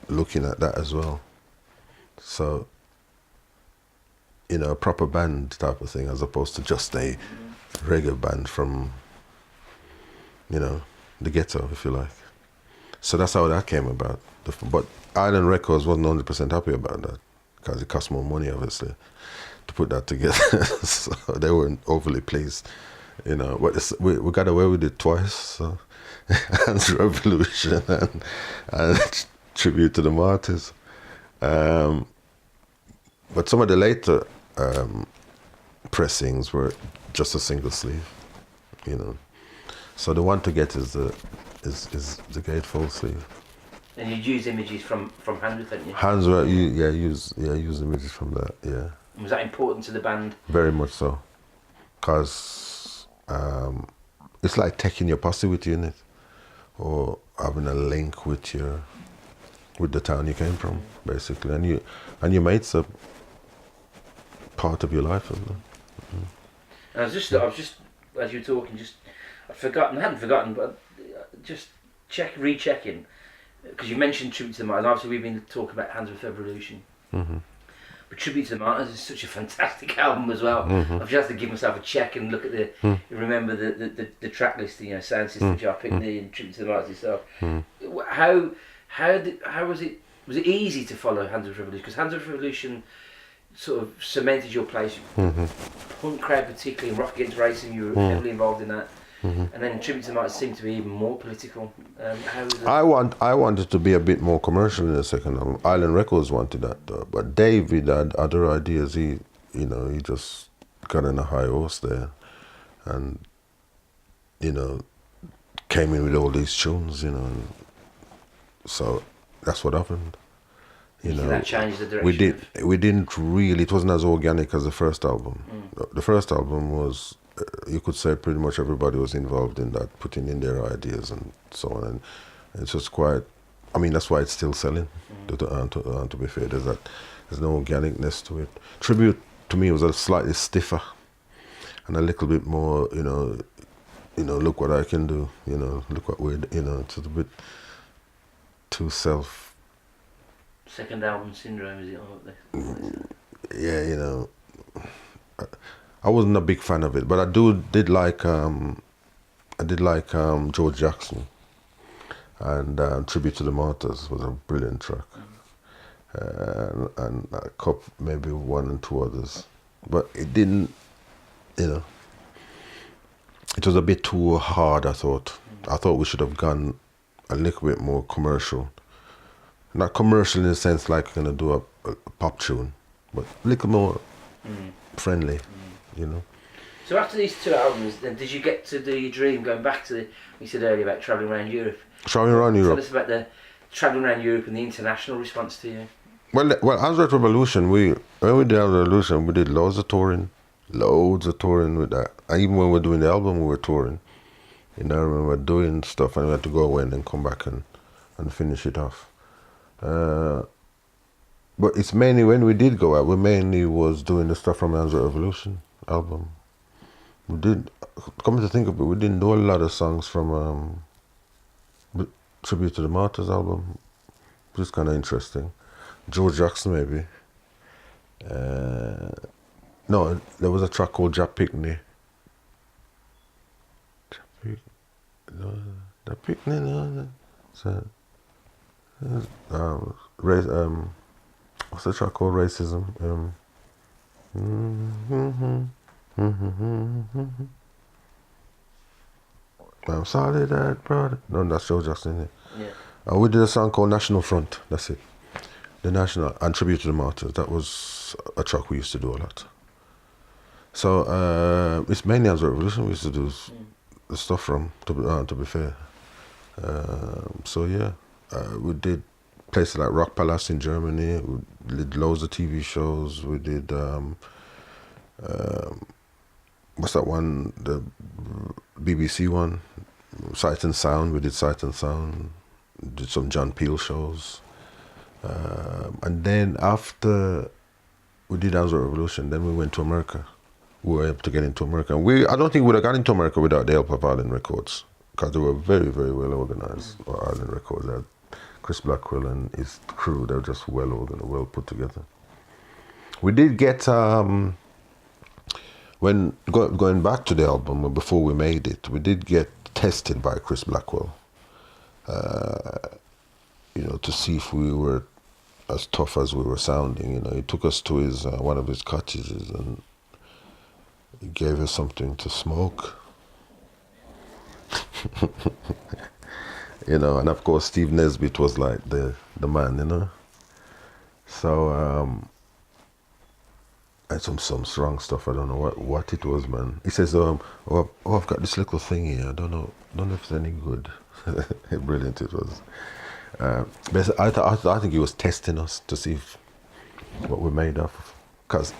looking at that as well. So, you know, a proper band type of thing as opposed to just a reggae band from, you know, the ghetto, if you like. So that's how that came about. But Island Records wasn't 100% happy about that because it cost more money, obviously, to put that together. So they weren't overly pleased, you know. But we got away with it twice. So. And Revolution and Tribute to the Martyrs. But some of the later pressings were just a single sleeve, you know. So the one to get is the gatefold sleeve. And you'd use images from Handworth, hadn't you? Handworth, use images from that, yeah. And was that important to the band? Very much so, because it's like taking your posse with you in it, or having a link with the town you came from, basically, and your mates are part of your life, isn't it? And I was just as you were talking, I hadn't forgotten, but just rechecking, because you mentioned Tribute to the Martyrs. Obviously, we've been talking about Handworth Revolution, but Tribute to the Martyrs is such a fantastic album as well. I've just had to give myself a check and look at remember the track list, you know, sound system, which I picked and Tribute to the Martyrs itself. How was it? Was it easy to follow Handworth Revolution? Because Handworth Revolution sort of cemented your place. Punk crowd, particularly in Rock Against Racing, you were heavily involved in that. And then Tribute to the Martyrs seemed to be even more political. How was it? I wanted to be a bit more commercial in the second album. Island Records wanted that though, but David had other ideas. He just got in a high horse there, and you know, came in with all these tunes, you know, and so that's what happened. You know, that changed the direction. We didn't really. It wasn't as organic as the first album. The first album was, you could say, pretty much everybody was involved in that, putting in their ideas and so on, and it's just quite. I mean, that's why it's still selling. To be fair, there's no organicness to it. Tribute to me was a slightly stiffer, and a little bit more. You know, look what I can do. You know, look what we're. You know, it's a bit too self. Second album syndrome, is it all up there? Yeah, you know, I wasn't a big fan of it, but I did like George Jackson, and Tribute to the Martyrs was a brilliant track, and a couple, maybe one and two others, but it didn't, you know, it was a bit too hard. I thought we should have gone a little bit more commercial. Not commercial in the sense like you're going to do a pop tune, but a little more friendly, you know. So after these two albums, then did you get to do your dream, going back to we said earlier about travelling around Europe? Travelling around Europe. Tell us about the travelling around Europe and the international response to you. Well, Handworth Revolution, when we did Handworth Revolution, we did loads of touring with that. And even when we were doing the album, we were touring. You know, we were doing stuff and we had to go away and then come back and finish it off. But it's mainly when we did go out, we mainly was doing the stuff from Handworth Revolution album. We did, coming to think of it, we didn't do a lot of songs from Tribute to the Martyrs album, which is kind of interesting. George Jackson maybe. No, there was a track called Jack Pickney. Jack Pickney, no. So, what's the track called? Racism. I'm sorry that brother. No, that's Joe Jackson, isn't it? Yeah. We did a song called National Front. That's it. The National and Tribute to the Martyrs. That was a track we used to do a lot. So it's mainly as a revolution we used to do the stuff from. To be fair. So yeah, we did places like Rock Palace in Germany. We did loads of TV shows. We did what's that one? The BBC one, Sight and Sound. We did Sight and Sound. Did some John Peel shows, and then after we did Dance Revolution, then we went to America. We were able to get into America. I don't think we'd have got into America without the help of Island Records, because they were very, very well organized. Island Records had Chris Blackwell and his crew. They were just well organized, well put together. We did get when going back to the album before we made it, we did get tested by Chris Blackwell. To see if we were as tough as we were sounding. He took us to his one of his cottages and he gave us something to smoke. And of course Steve Nesbitt was like the man, So and some strong stuff. I don't know what it was, man. He says, I've got this little thing here. I don't know if it's any good. Brilliant it was. But I think he was testing us to see what we're made of. Because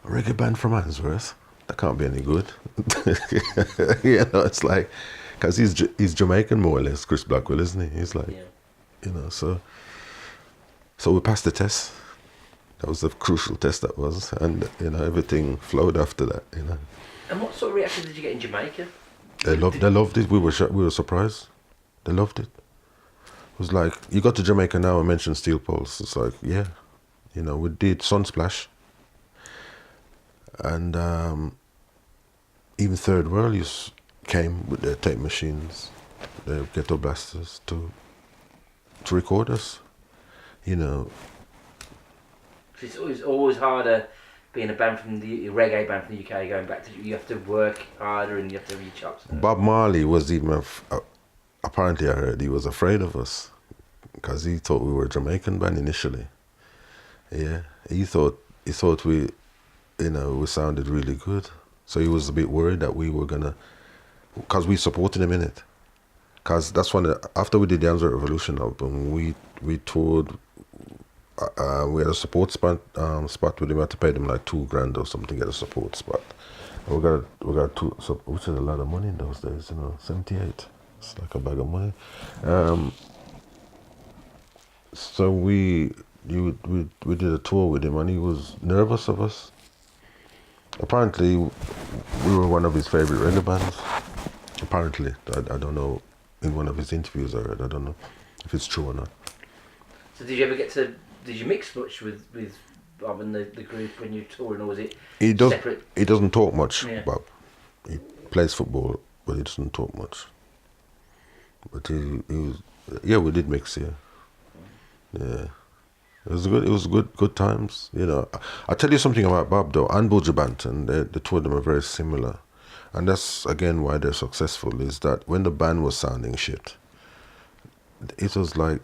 a reggae band from Handsworth, that can't be any good. It's like, because he's Jamaican more or less, Chris Blackwell, isn't he? He's like, so we passed the test. That was a crucial test, that was. And, everything flowed after that, And what sort of reaction did you get in Jamaica? They loved it. We were surprised. They loved it. It was like, you got to Jamaica now and mention Steel Pulse. It's like, yeah. We did Sunsplash. And even Third World came with their tape machines, their ghetto blasters to record us. It's always harder being a reggae band from the UK going back to, you have to work harder and you have to have your chops. Bob Marley was even, apparently I heard he was afraid of us because he thought we were a Jamaican band initially. Yeah, he thought we, we sounded really good. So he was a bit worried that we were gonna, because we supported him in it. Because that's when, after we did the Answer Revolution album, we toured. We had a support spot with him. We had to pay them like $2,000 or something to get a support spot. And we got which is a lot of money in those days, 78. It's like a bag of money. So we did a tour with him and he was nervous of us. Apparently, we were one of his favorite reggae bands. Apparently, I don't know. In one of his interviews, I read. I don't know if it's true or not. So did you ever did you mix much with Bob and the group when you toured, or was it separate? He doesn't talk much, Yeah. Bob. He plays football, but he doesn't talk much. But he was, we did mix, yeah. Yeah. It was good times. I'll tell you something about Bob though, and Buju Banton, the two of them are very similar. And that's again why they're successful, is that when the band was sounding shit, it was like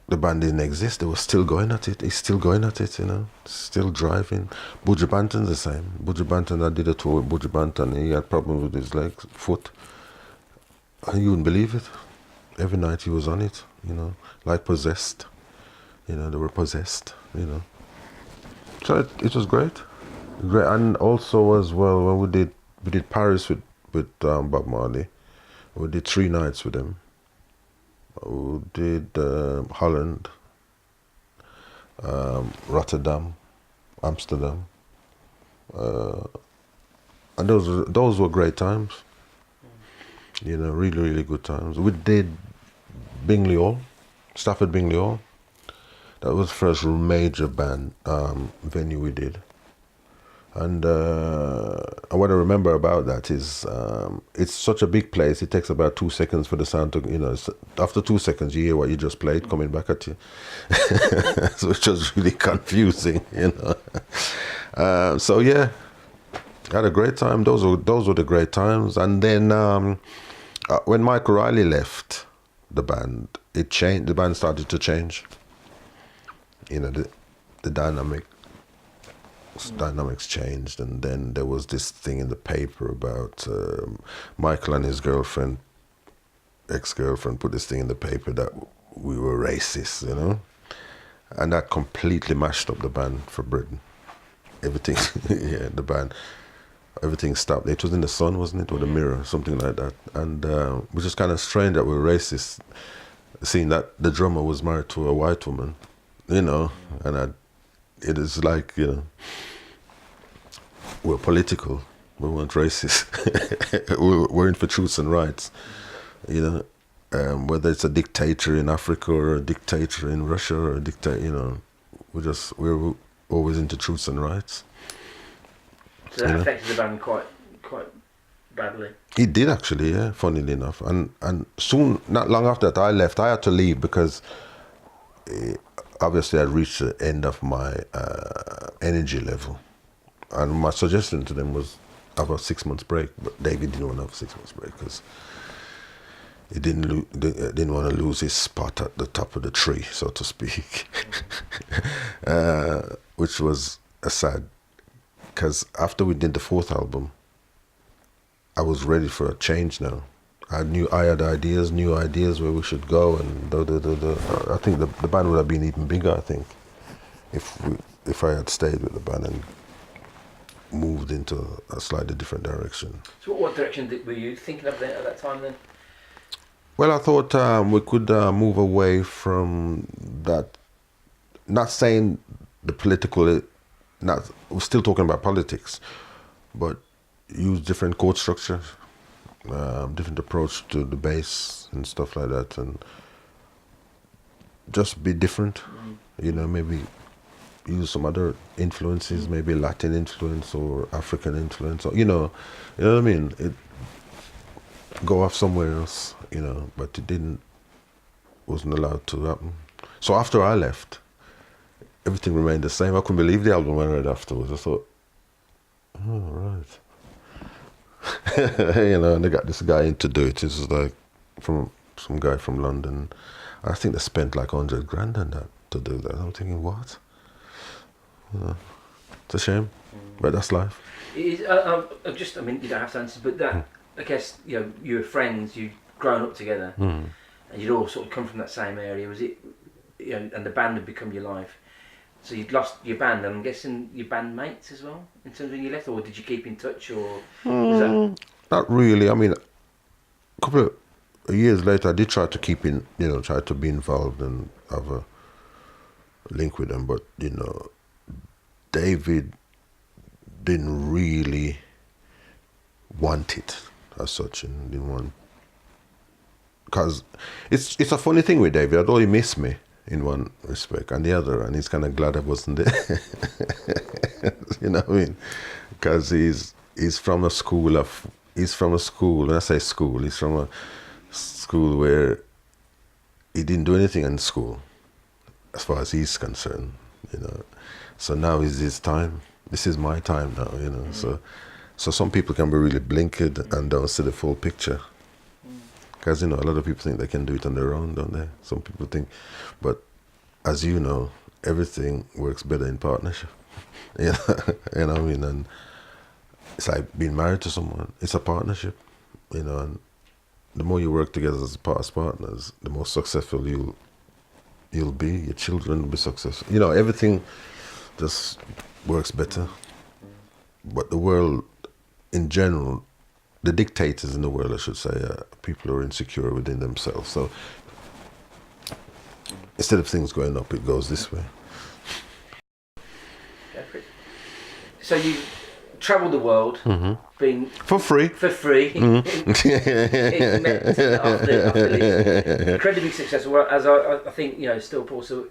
the band didn't exist. They were still going at it. He's still going at it, still driving. Buju Banton's the same. Buju Banton, I did a tour with Buju Banton. He had problems with his foot. And you wouldn't believe it. Every night he was on it, like possessed. They were possessed, So it was great. Great. And also as well, when we did Paris with Bob Marley. We did 3 nights with him. We did Holland, Rotterdam, Amsterdam, and those were great times. Really, really good times. We did Bingley Hall, Stafford Bingley Hall. That was the first major band venue we did. And what I remember about that is it's such a big place. It takes about 2 seconds for the sound to, after 2 seconds you hear what you just played coming back at you. So it's just really confusing, So yeah, had a great time. Those were the great times. And then when Michael Riley left the band, it changed. The band started to change. The dynamics changed, and then there was this thing in the paper about Michael and his ex-girlfriend put this thing in the paper that we were racist, you know, and that completely mashed up the band for Britain. Everything, yeah, the band, everything stopped. It was in the Sun, wasn't it, or the Mirror, something like that, and which is kind of strange that we're racist, seeing that the drummer was married to a white woman, you know, and it is like, you know, we're political, we weren't racist. We're in for truths and rights, you know. Whether it's a dictator in Africa or a dictator in Russia or a dictator, you know, we're always into truths and rights. So that affected the band quite badly. It did actually, yeah. Funnily enough, and soon, not long after that, I left. I had to leave because obviously I reached the end of my energy level, and my suggestion to them was have a 6 months break. But David didn't want to have a 6 months break because he didn't want to lose his spot at the top of the tree, so to speak, which was a sad. Because after we did the fourth album, I was ready for a change now. I had ideas, new ideas where we should go, and I think the band would have been even bigger. I think if I had stayed with the band and moved into a slightly different direction. So what direction were you thinking of then, at that time then? Well, I thought we could move away from that. Not saying the political, we're still talking about politics, but use different chord structures, different approach to the bass and stuff like that, and just be different. You know, maybe use some other influences, maybe Latin influence or African influence, or you know what I mean. Go off somewhere else, you know, but wasn't allowed to happen. So after I left, everything remained the same. I couldn't believe the album I read afterwards. I thought, oh, right. You know, and they got this guy in to do it. This is like from some guy from London. I think they spent like 100 grand on that to do that. I'm thinking, what? It's a shame, but that's life. I mean, you don't have to answer, but that, I guess, you know, you were friends, you'd grown up together, and you'd all sort of come from that same area. Was it, you know, and the band had become your life. So you'd lost your band, and I'm guessing your bandmates as well, in terms of when you left, or did you keep in touch, or was that? Not really. I mean, a couple of years later, I did try to keep in, you know, try to be involved and have a link with them, but you know, David didn't really want it as such, and didn't want, because it's a funny thing with David. Although he missed me in one respect, and the other, and he's kind of glad I wasn't there. You know what I mean? Because he's from a school, when I say school, he's from a school where he didn't do anything in school, as far as he's concerned, you know. So now is his time. This is my time now, you know. So some people can be really blinkered and don't see the full picture. Because, you know, a lot of people think they can do it on their own, don't they? Some people think, but as you know, everything works better in partnership. You know what I mean? And it's like being married to someone. It's a partnership, you know, and the more you work together as partners, the more successful you'll be. Your children will be successful. You know, everything just works better. But the world, in general, the dictators in the world, I should say, people who are insecure within themselves. So instead of things going up, it goes this way. So you travelled the world, being for free. Incredibly successful. As I think, you know, still Paul. So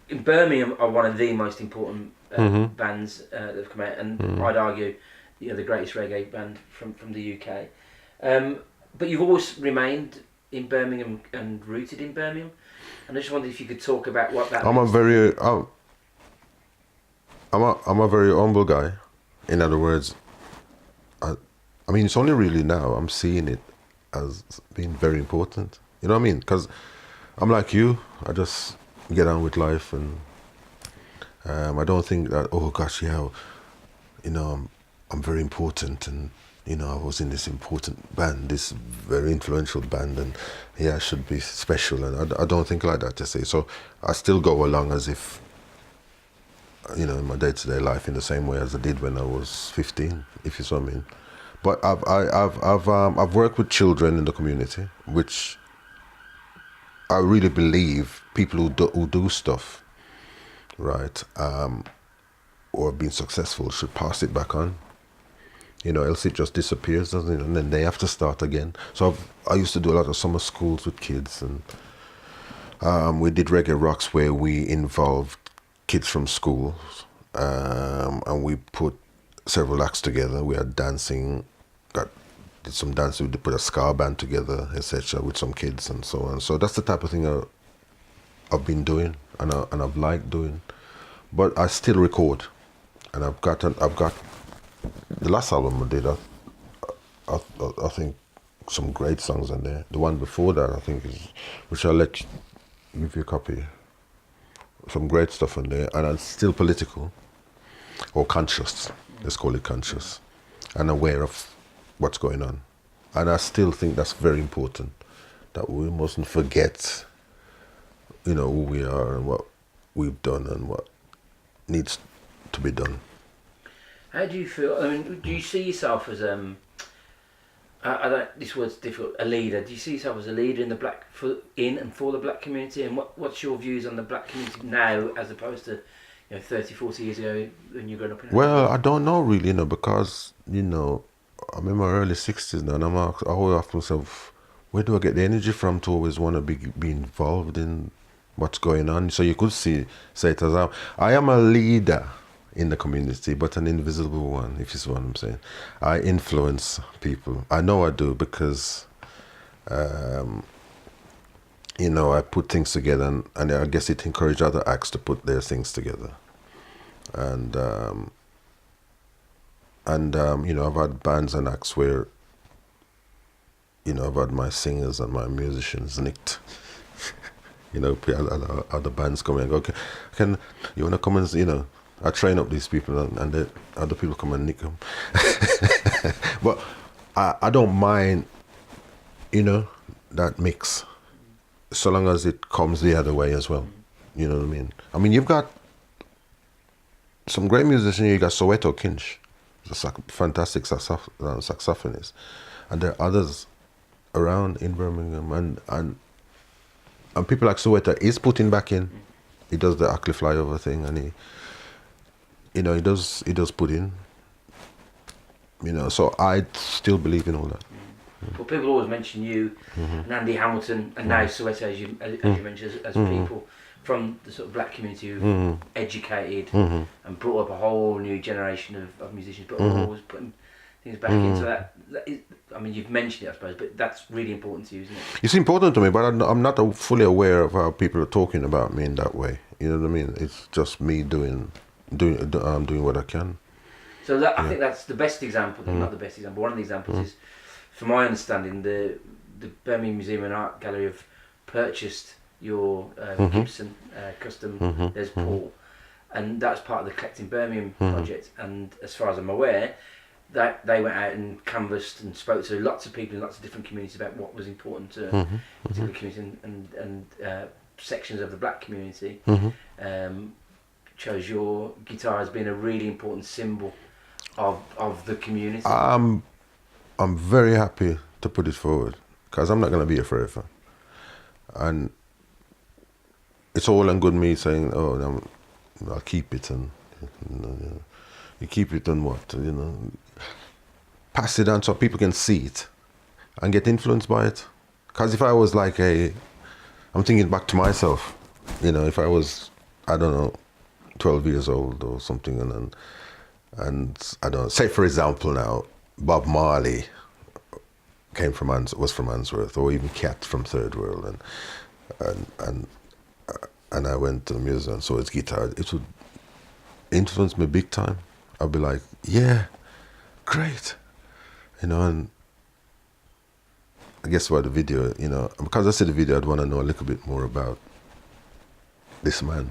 in Birmingham are one of the most important bands that have come out, and I'd argue, you know, the greatest reggae band from the UK. But you've always remained in Birmingham and rooted in Birmingham. And I just wondered if you could talk about what that. I'm a very humble guy. In other words, I mean, it's only really now I'm seeing it as being very important. You know what I mean? Because I'm like you. I just get on with life, and I don't think that, oh gosh, yeah, you know, I'm very important, and you know, I was in this important band, this very influential band, and yeah, I should be special. And I don't think like that, you see. So I still go along as if, you know, in my day-to-day life in the same way as I did when I was 15, if you see what I mean. But I've worked with children in the community, which I really believe people who do stuff, right, or have been successful should pass it back on. You know, else it just disappears, doesn't it? And then they have to start again. So I used to do a lot of summer schools with kids, and we did reggae rocks where we involved kids from schools, and we put several acts together. We had dancing, did some dancing, we put a ska band together, etc., with some kids and so on. So that's the type of thing I've been doing, and I've liked doing. But I still record, and I've got the last album I did. I think some great songs in there. The one before that, I think, is, which I'll give you a copy. Some great stuff in there, and it's still political or conscious. Let's call it conscious, and aware of what's going on. And I still think that's very important, that we mustn't forget, you know, who we are and what we've done and what needs to be done. How do you feel? I mean, do you see yourself as I don't. This word's difficult. A leader. Do you see yourself as a leader in the for the black community? And what's your views on the black community now, as opposed to, you know, 30, 40 years ago when you were growing up in? Well, I don't know really, you know, because, you know, I'm in my early 60s now, and I always ask myself, where do I get the energy from to always want to be involved in what's going on? So you could say it as I am a leader in the community, but an invisible one, if you see what I'm saying. I influence people. I know I do, because, you know, I put things together, and I guess it encouraged other acts to put their things together. And you know, I've had bands and acts where, you know, I've had my singers and my musicians nicked. You know, other bands come and go, okay, you want to come and, you know, I train up these people, and the other people come and nick them. But I don't mind, you know, that mix, so long as it comes the other way as well. You know what I mean? I mean, you've got some great musicians. You got Soweto Kinch, a fantastic saxophonist, and there are others around in Birmingham, and people like Soweto is putting back in. He does the Ackley flyover thing, and he, you know, he does put in. You know, so I still believe in all that. Well, people always mention you, and Andy Hamilton, and now Soweto, as you mentioned, as people from the sort of black community who've educated and brought up a whole new generation of musicians, but always putting things back in. So that is, I mean, you've mentioned it, I suppose, but that's really important to you, isn't it? It's important to me, but I'm not fully aware of how people are talking about me in that way. You know what I mean? It's just me doing what I can. So that, I think that's the best example, not the best example. One of the examples is, from my understanding, the Birmingham Museum and Art Gallery have purchased your Gibson custom Les Paul, and that's part of the Collecting Birmingham project. And as far as I'm aware, that they went out and canvassed and spoke to lots of people in lots of different communities about what was important to particular communities and sections of the black community. Chose your guitar as being a really important symbol of the community. I'm very happy to put it forward, because I'm not going to be here forever. And it's all and good me saying, oh, I'll keep it, and you keep it on what? You know, pass it on so people can see it and get influenced by it. Because if I was like I'm thinking back to myself, you know, if I was, I don't know, 12 years old or something, and I don't know, say for example now, Bob Marley was from Answorth, or even Cat from Third World, and I went to the museum and saw his guitar, it would influence me big time. I'd be like, yeah, great, you know. And I guess about the video, you know, because I see the video, I'd want to know a little bit more about this man.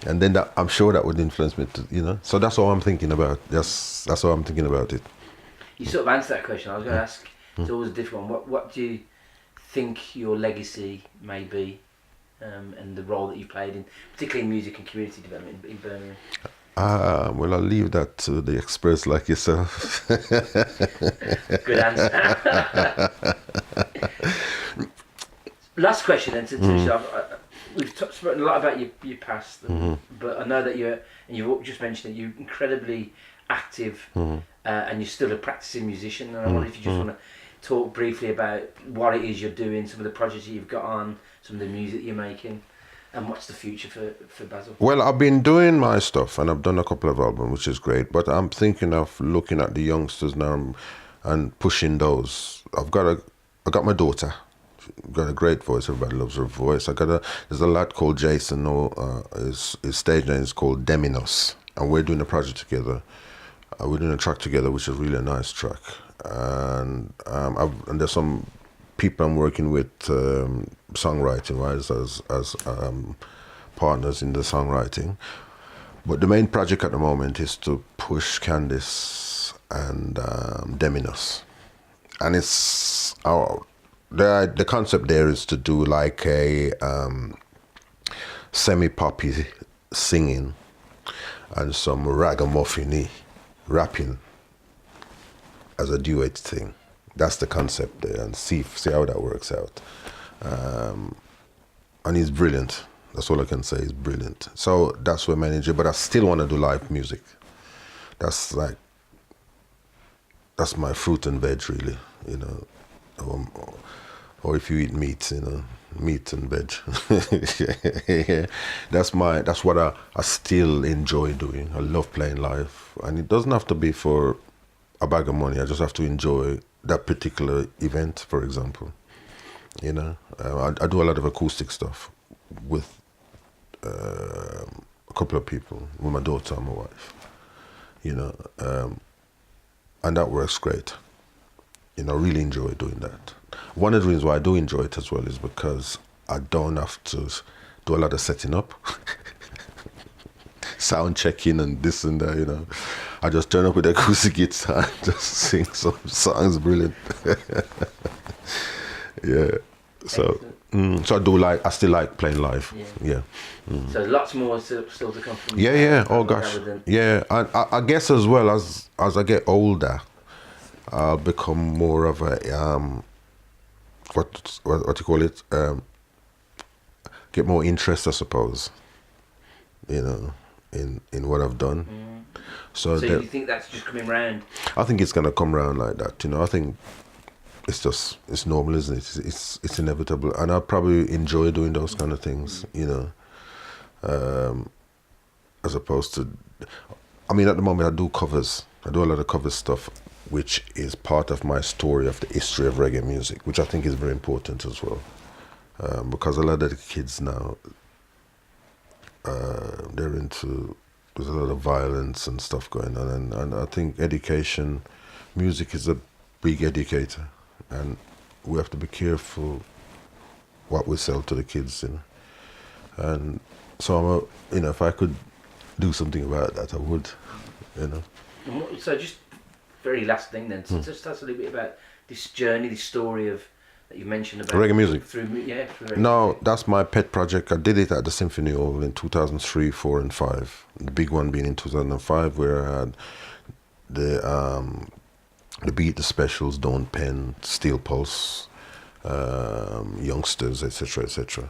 And then I'm sure that would influence me, you know. So that's all I'm thinking about. That's all I'm thinking about it. you sort of answered that question. I was going to ask, it's always a different one. What do you think your legacy may be, and the role that you played in, particularly in music and community development in Birmingham? Well, I'll leave that to the experts like yourself. Good answer. Last question then to finish off. We've spoken a lot about your past, but I know that you've just mentioned that you're incredibly active, and you're still a practicing musician. And I wonder if you just want to talk briefly about what it is you're doing, some of the projects that you've got on, some of the music you're making, and what's the future for Basil? Well, I've been doing my stuff, and I've done a couple of albums, which is great. But I'm thinking of looking at the youngsters now and pushing those. I got my daughter. Got a great voice. Everybody loves her voice. There's a lad called Jason. His stage name is called Deminos, and we're doing a project together. We're doing a track together, which is really a nice track. And there's some people I'm working with, songwriting wise, as partners in the songwriting. But the main project at the moment is to push Candice and Deminos, and it's the concept there is to do like a semi-poppy singing and some ragamuffin-y rapping as a duet thing. That's the concept there, and see how that works out. And he's brilliant. That's all I can say. He's brilliant. So that's what I manage it, but I still want to do live music. That's my fruit and veg, really, you know. Or if you eat meat, you know, meat and veg. Yeah. That's what I still enjoy doing. I love playing live, and it doesn't have to be for a bag of money. I just have to enjoy that particular event, for example. You know, I do a lot of acoustic stuff with a couple of people, with my daughter and my wife. You know, and that works great. You know, I really enjoy doing that. One of the reasons why I do enjoy it as well is because I don't have to do a lot of setting up, sound checking and this and that, you know. I just turn up with the acoustic guitar and just sing some songs. Brilliant. Yeah. So, I still like playing live. Yeah. So lots more still to come from. Yeah. Oh gosh. Yeah. I guess as well as I get older, I'll become more of a what you call it? Get more interest, I suppose. You know, in what I've done. So you think that's just coming round? I think it's gonna come round like that. You know, I think it's normal, isn't it? It's inevitable, and I probably enjoy doing those kind of things. You know, as opposed to, I mean, at the moment I do covers. I do a lot of cover stuff, which is part of my story of the history of reggae music, which I think is very important as well, because a lot of the kids now, there's a lot of violence and stuff going on, and I think music is a big educator, and we have to be careful what we sell to the kids, you know. And so if I could do something about that, I would, you know. So just very last thing then, just tell us a little bit about this journey, this story of that you mentioned about reggae music. Through reggae No, music. that's my pet project. I did it at the Symphony Hall in 2003, 4 and 5. The big one being in 2005, where I had the Beat, the Specials, Dawn Penn, Steel Pulse, youngsters, etc., etc.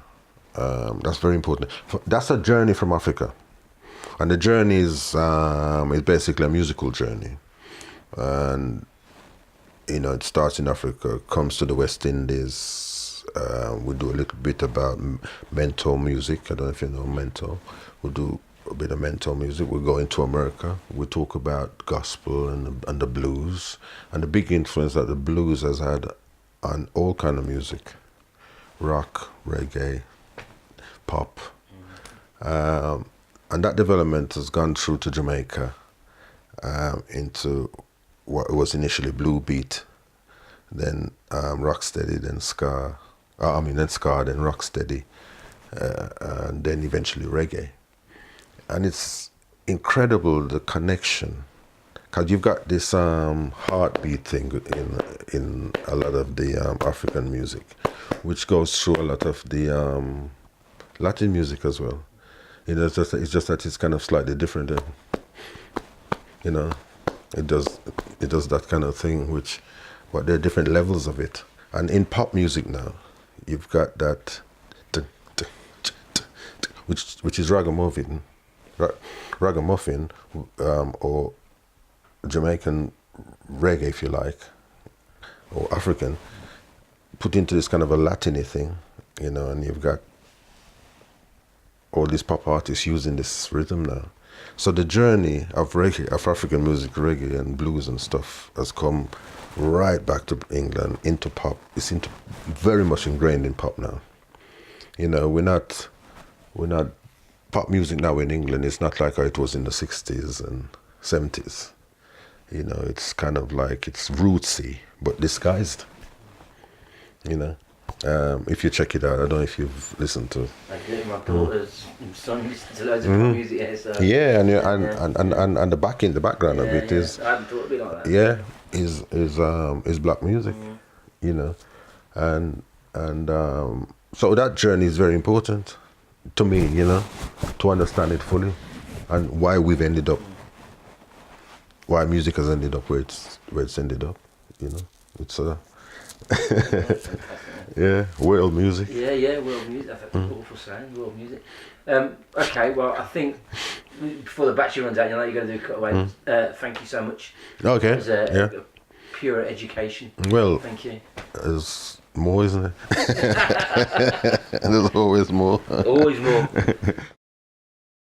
That's very important. That's a journey from Africa, and the journey is basically a musical journey, and you know, it starts in Africa, comes to the West Indies. We do a little bit about mental music. I don't know if you know mental. We do a bit of mental music. We go into America. We talk about gospel and the blues, and the big influence that the blues has had on all kind of music, rock, reggae, pop, and that development has gone through to Jamaica, into what was initially blue beat, then rocksteady, then ska. Then ska, then rocksteady, and then eventually reggae. And it's incredible the connection because you've got this heartbeat thing in a lot of the African music, which goes through a lot of the Latin music as well. You know, it's just that it's kind of slightly different. You know, it does that kind of thing, but there are different levels of it. And in pop music now, you've got that, which is ragamuffin, or Jamaican reggae, if you like, or African, put into this kind of a Latin-y thing, you know, and you've got all these pop artists using this rhythm now. So the journey of reggae, of African music, reggae and blues and stuff, has come right back to England into pop. It's very much ingrained in pop now. You know, we're not pop music now in England. It's not like how it was in the 60s and 70s. You know, it's kind of like it's rootsy but disguised. You know. If you check it out, I don't know if you've listened to. I do. My daughter's son listens to loads of pop music here. So. Yeah, and the background of it is. I hadn't thought it'd be like that. Yeah, is black music, you know, and so that journey is very important to me, you know, to understand it fully, and why we've ended up, why music has ended up where it's ended up, you know, it's yeah, world music. Yeah, world music. That's an awful saying, world music. Okay, well, I think before the battery runs out, you know you're going to do a cutaway. Thank you so much. Okay. It was a pure education. Well, thank you. There's more, isn't it? There's always more. Always more.